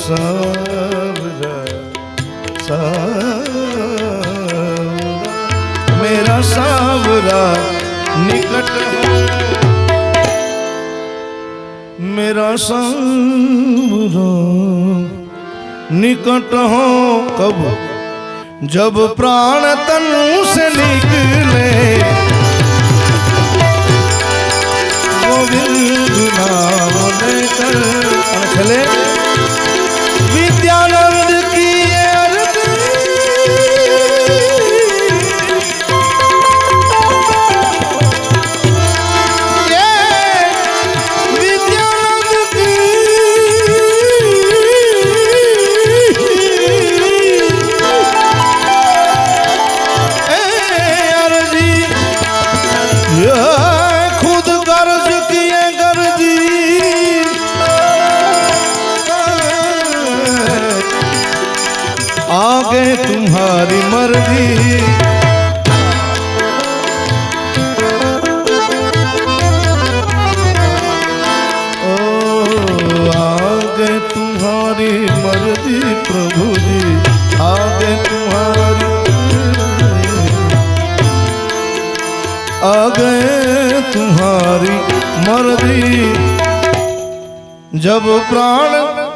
सांवरा सांवरा मेरा सांवरा निकट हो मेरा सांवरा निकट हो कब जब प्राण तनु से निकले गोविंद नाम लेकर चले विद्यानंद की खुद गर्ज किए गर्जी आगे तुम्हारी मर्जी ओ आगे तुम्हारी मर्जी प्रभु जी आगे तुम्हारी आगे तुम्हारी मर्जी जब प्राण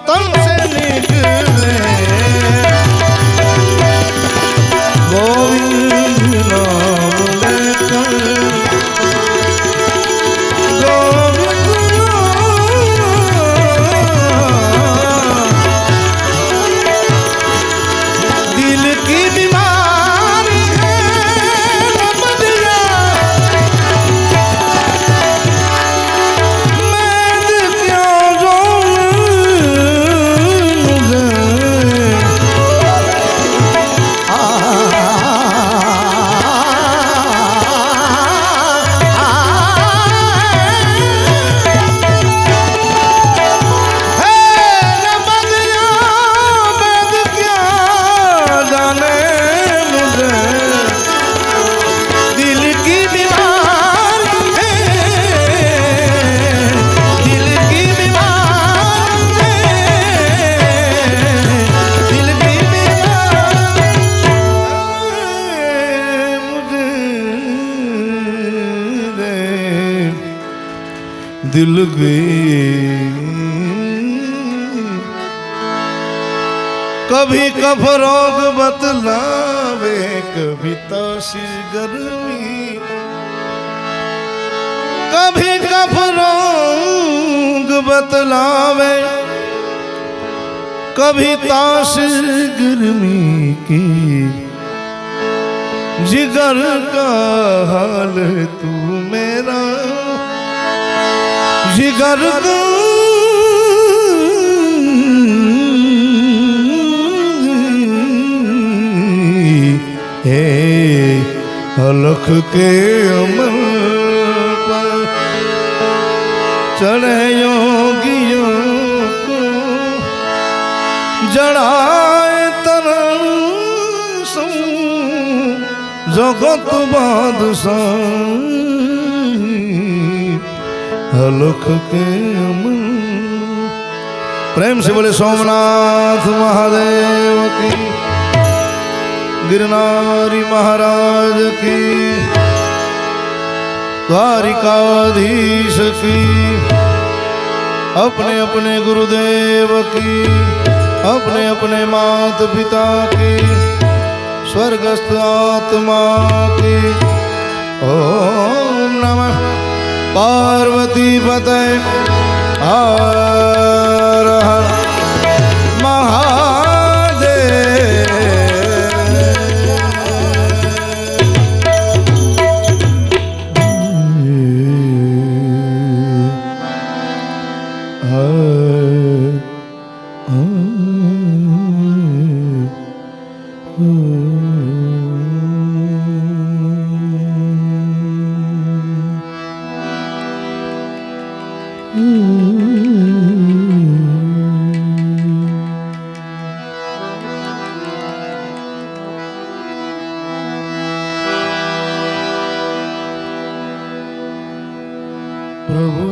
तन से निकले गोविंद नाम लेकर गोविंद दिल की बीमारी है दिल गई कभी कफ रोग बतलावे कभी तासीर गर्मी कभी कफ रोग बतलावे कभी तासीर गर्मी की जिगर का हाल तू मेरा जिगर हे अलख के अमल पर चढ़े योगियों को जड़ाए तरन जगत बादशाह अलख के अमन। प्रेम से बोले सोमनाथ महादेव की, गिरनारी महाराज की, द्वारिकाधीश की, अपने अपने गुरुदेव की, अपने अपने माता पिता की, स्वर्गस्थ आत्मा की। ओम नमः पार्वती पते हर हर महादेव। प्रभु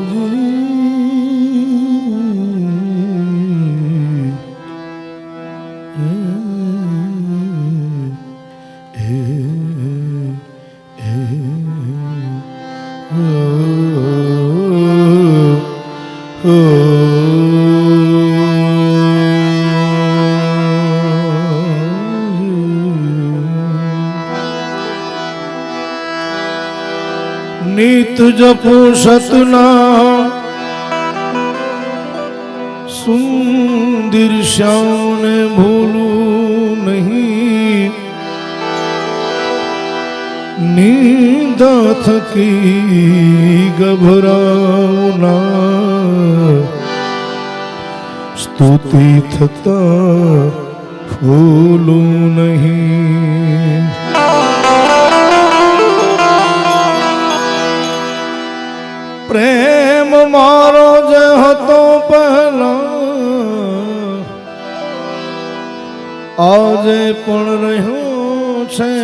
नित जपो सतनाम सुंदर श्याम ने भूलू नहीं। नींदा थकी घबराओ ना, स्तुति थकता फूलू नहीं। प्रेम मारो जे हतो पहला, आजे पण रह्यो छे।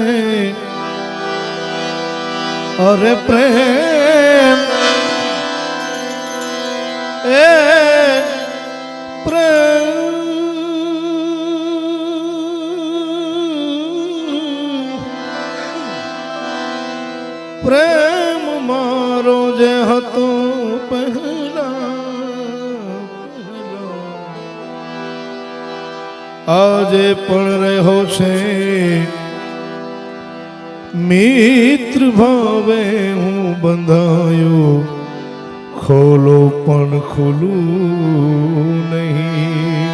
अरे प्रेम ए प्रेम प्रेम मारो जे हतो पहला, आजे पण रह्यो छे। मित्र भावे हूँ बंधायो, खोलो पण खुलू नहीं।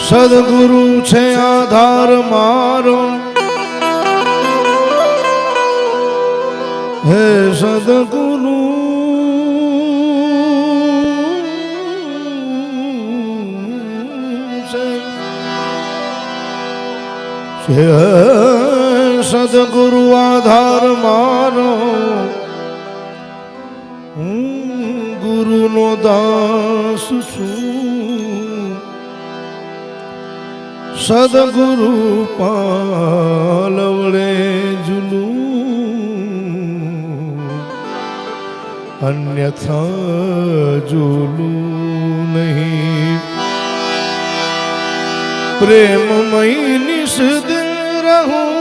सदगुरु छे आधार मारो, हे सदगुरु से सदगुरु आधार मारो। गुरु नो दास छूं, सदगुरु पालवड़े जुलू। अन्यथा जुलू नहीं। प्रेममय निस दिन रहूं,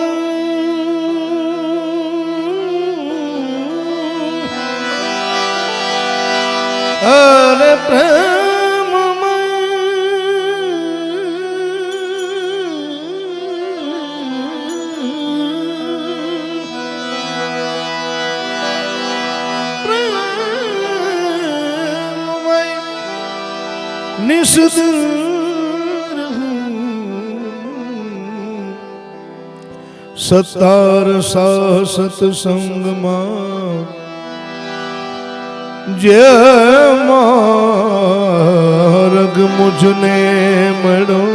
अरे प्रेममय प्रेममय निस दिन सतार सा सत्संग मां जे मार्ग मुझने मळो।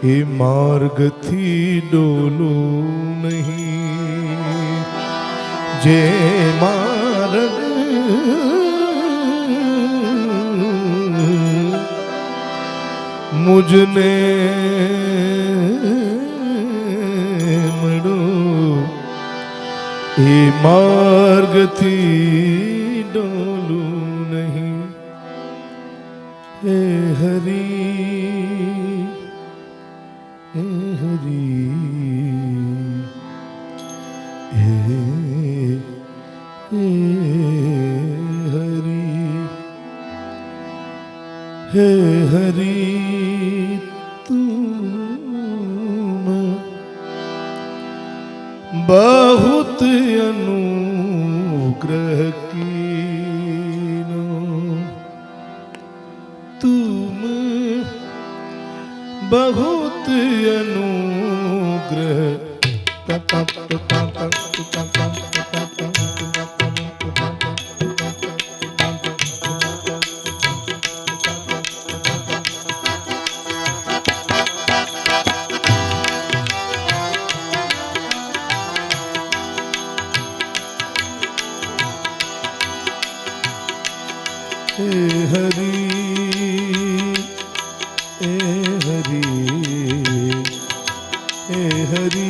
ए मार्ग थी डोलो नहीं। जे मार्ग મુજને મળો એ માર્ગથી ડોલું નહીં. હે હરી હે હરી હે હરી હે હરી તુમ बहुत अनुग्रह कीनो तुम बहुत अनुग्रह हे हरि हे हरि हे हरि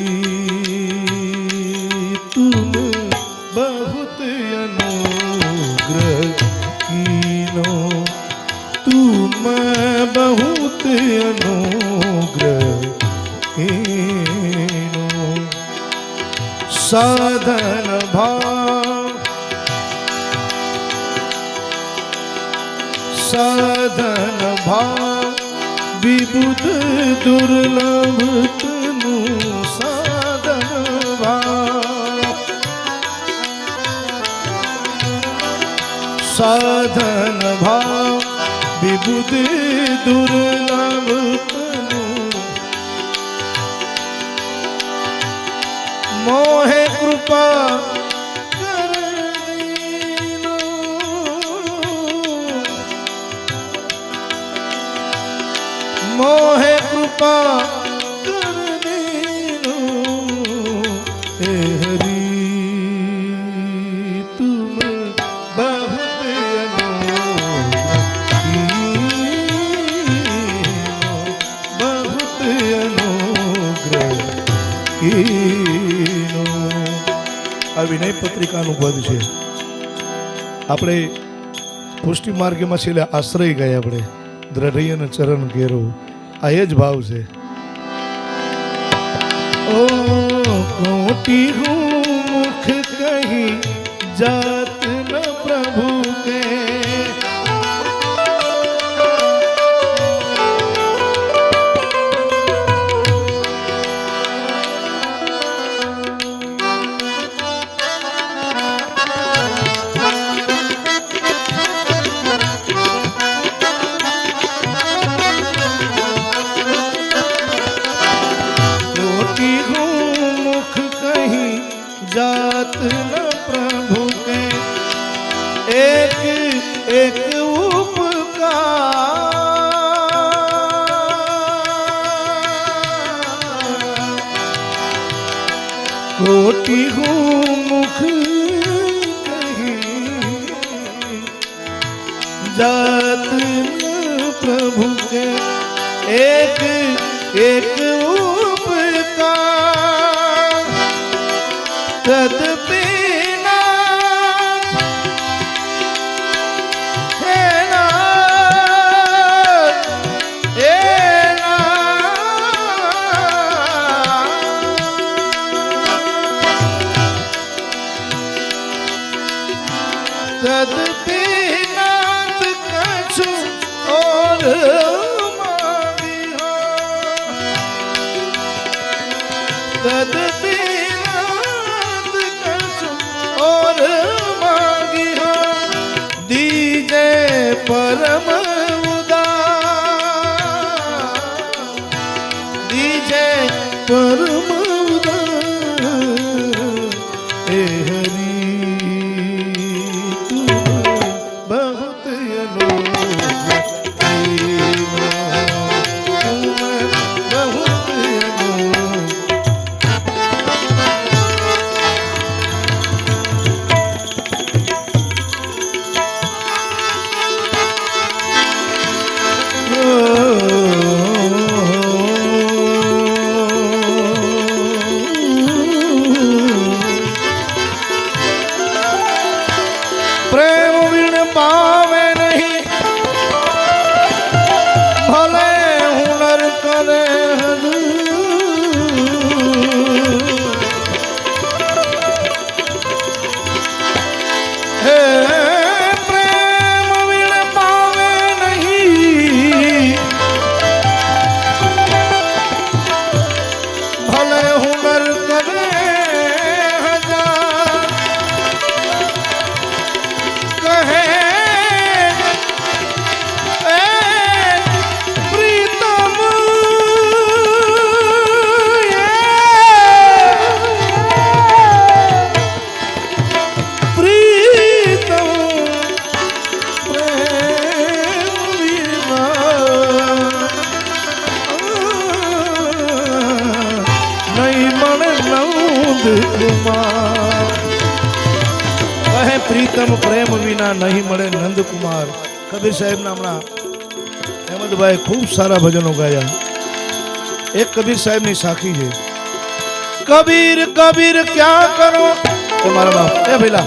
तुम बहुत अनुग्रह कीनो तुम बहुत अनुग्रह कीनो साधन भाव साधन भाव विबुध दुर्लभ तनु साधन भाव साधन भाव विबुध दुर्लभ तनु मोहे कृपा मोहे कृपा करने लो हे हरि तुम बहुत अनुग्रह कीनो આ વિનય પત્રિકાનું પદ છે. આપણે પુષ્ટિ માર્ગમાં છેલ્લે આશ્રય ગયા આપણે દ્રઢ ચરણ ઘેરો આ એ જ ભાવ છે. ઓ કોટી હું મુખ કહી જાત ન પ્રભુ કે जात न प्रभु के एक एक उपकार कोटि हूँ मुख कहीं जात न प्रभु के एक एक उपकार तदपिना हे नाथ हे नाथ तदपिना कछु और मांगियो तदपिना और मांगियो दीजे परम उदार दीजे परम उदार हे हरि तुम बहुत अनुग्रह कीनो तुम बहुत अनुग्रह પ્રીતમ પ્રેમ વિના નહીં મળે નંદકુમાર. કબીર સાહેબના હમણાં અહેમદભાઈ ખૂબ સારા ભજનો ગાયા. એક કબીર સાહેબની સાખી છે. કબીર કબીર ક્યાં કરો એ મારા બાપ એ ભઈલા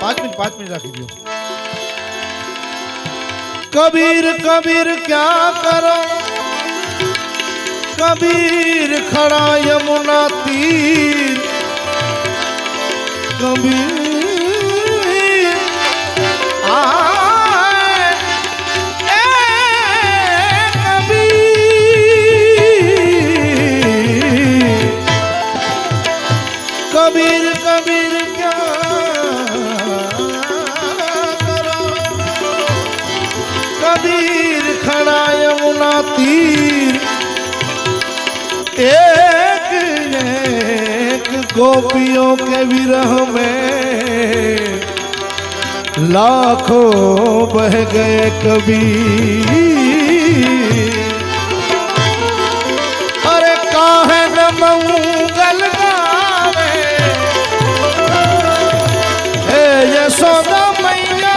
5 મિનિટ રાખી દો. કબીર કબીર ક્યાં કરો કબીર ખડા યમુના તીર કબીર આય એ કબીર કબીર કબીર ક્યાં કરો કબીર ખડા યમુના તીર एक एक गोपियों के विरह में लाखों बह गए कबीर. अरे काहे न मंगल गावे हे यशोदा मैया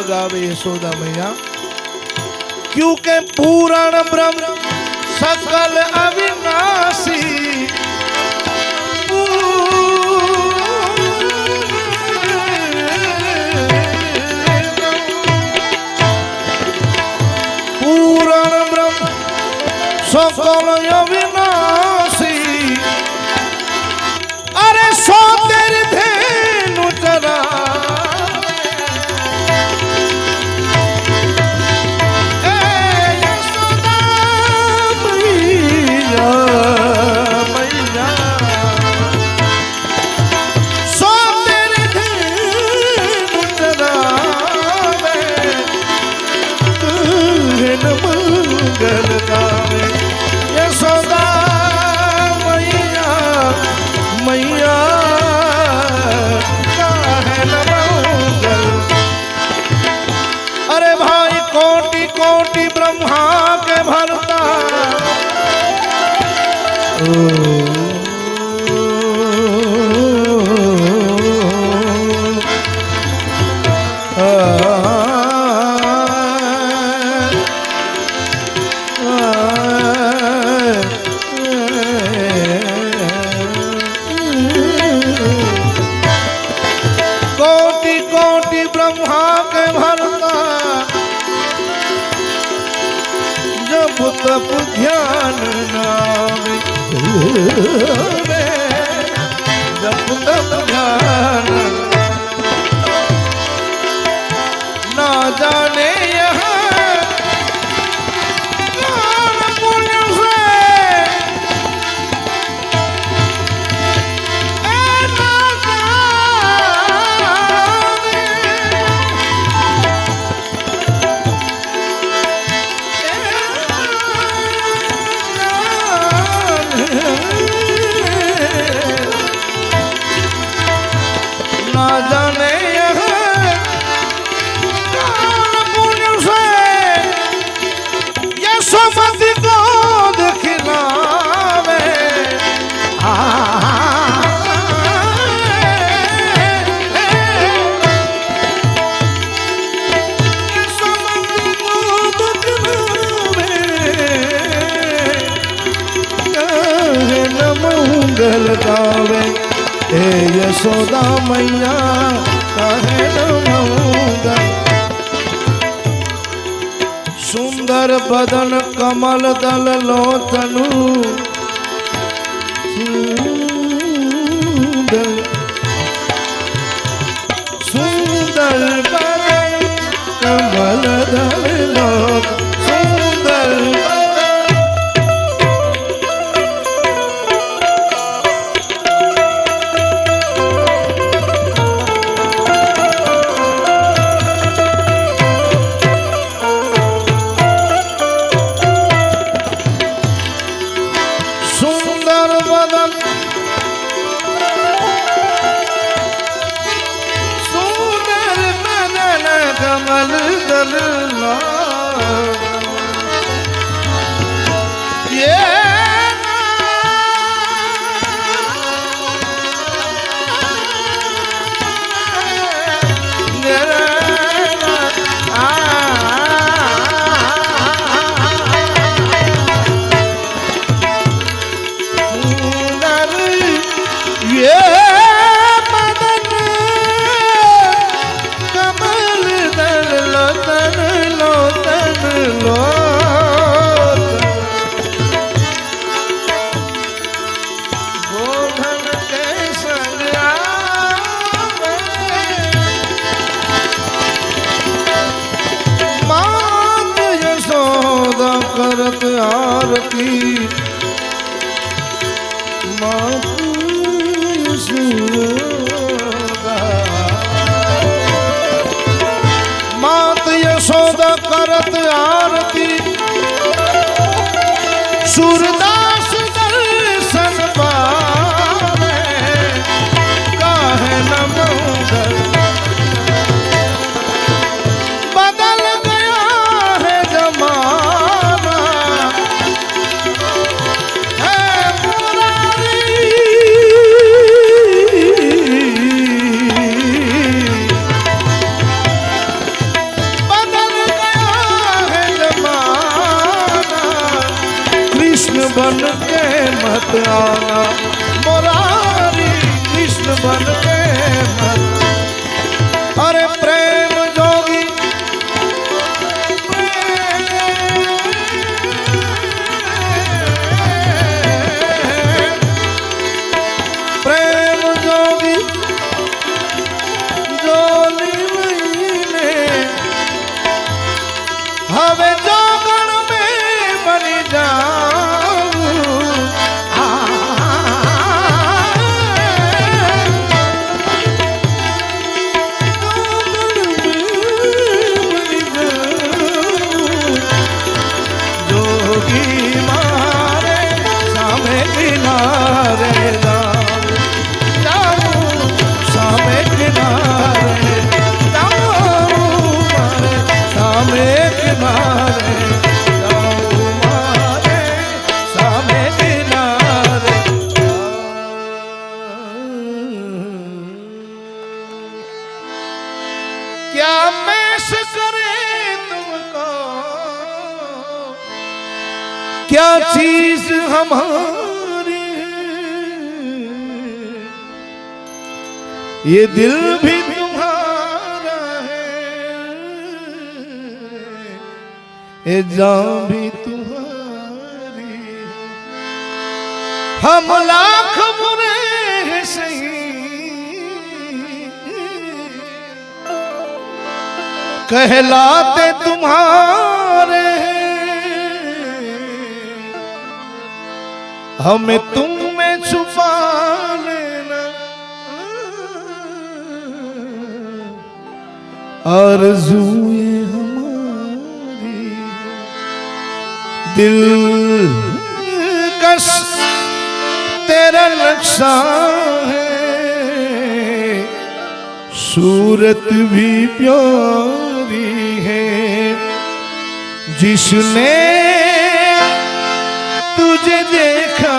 गावे यशोदा मैया क्योंकि पूर्ण ब्रह्म सकल अविनाशी पूर्ण ब्रह्म सकल अविनाशी अरे सो तेरे धेनु चरा कोटि ब्रह्मा के भरता कोटि कोटि ब्रह्मा के भरता जब तब ध्यान नावे जब तब ध्यान ना जाने यहाँ कौन पुण्य से ना ना जाने पुण्य से यशोमती को दिखलावे यशोमती को दिखलावे कहे न मंगल गावे हे यशोदा मैया कहे न मंगल. सुंदर बदन कमल दल लोचनु सुंदर सुंदर बदन कमल दल करत आरती मात यशोदा करत आरती सूरदास दर्शन पावे काहे न मंगल बदल गया है जमाना है मुरारी बदल गया है जमाना कृष्ण बन के मत आना मुरारी कृष्ण बन के मत अरे प्रेम जोगी प्रेम जोगी जोली महीने हवे जोगण में बनी जाऊं जोगी मारे सामे किनारे जाऊं सामे किनारे जाऊं मारे सामे किनारे जाऊं मारे सामे किनारे क्या मैस करे तुमको क्या चीज हमारी ये दिल भी तुम्हारा है ये जान भी तुम्हारी हम लाख बुरे हैं सही कहलाते तुम्हारे हमें तुम में छुपा लेना आरज़ूए हमारी दिल कश तेरा नक्शा है सूरत भी प्यारी है जिसने तुझे देखा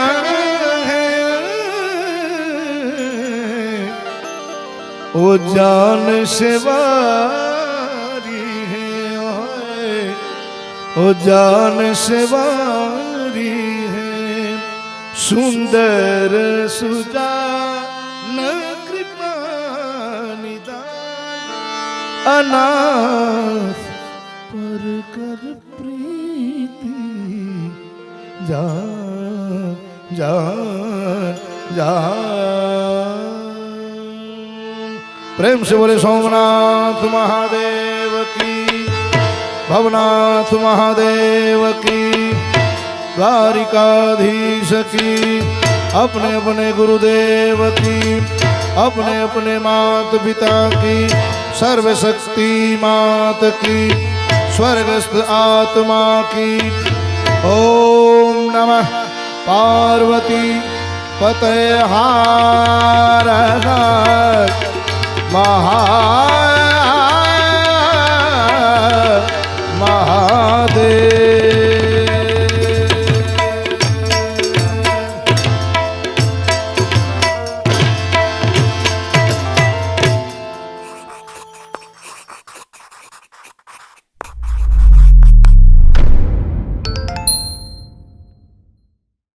है वो जान से वारी है वो जान से वारी है सुंदर सुजान कृपा निदान अनाथ पर कर प्रीति जा जा जा प्रेम से बोले सोमनाथ महादेव की भवनाथ महादेव की द्वारिकाधीश की अपने अपने गुरुदेव की अपने अपने माता पिता की सर्वशक्ति मात की स्वर्गस्थ आत्मा की ओम नमः पार्वती पतये हर हर महादेव।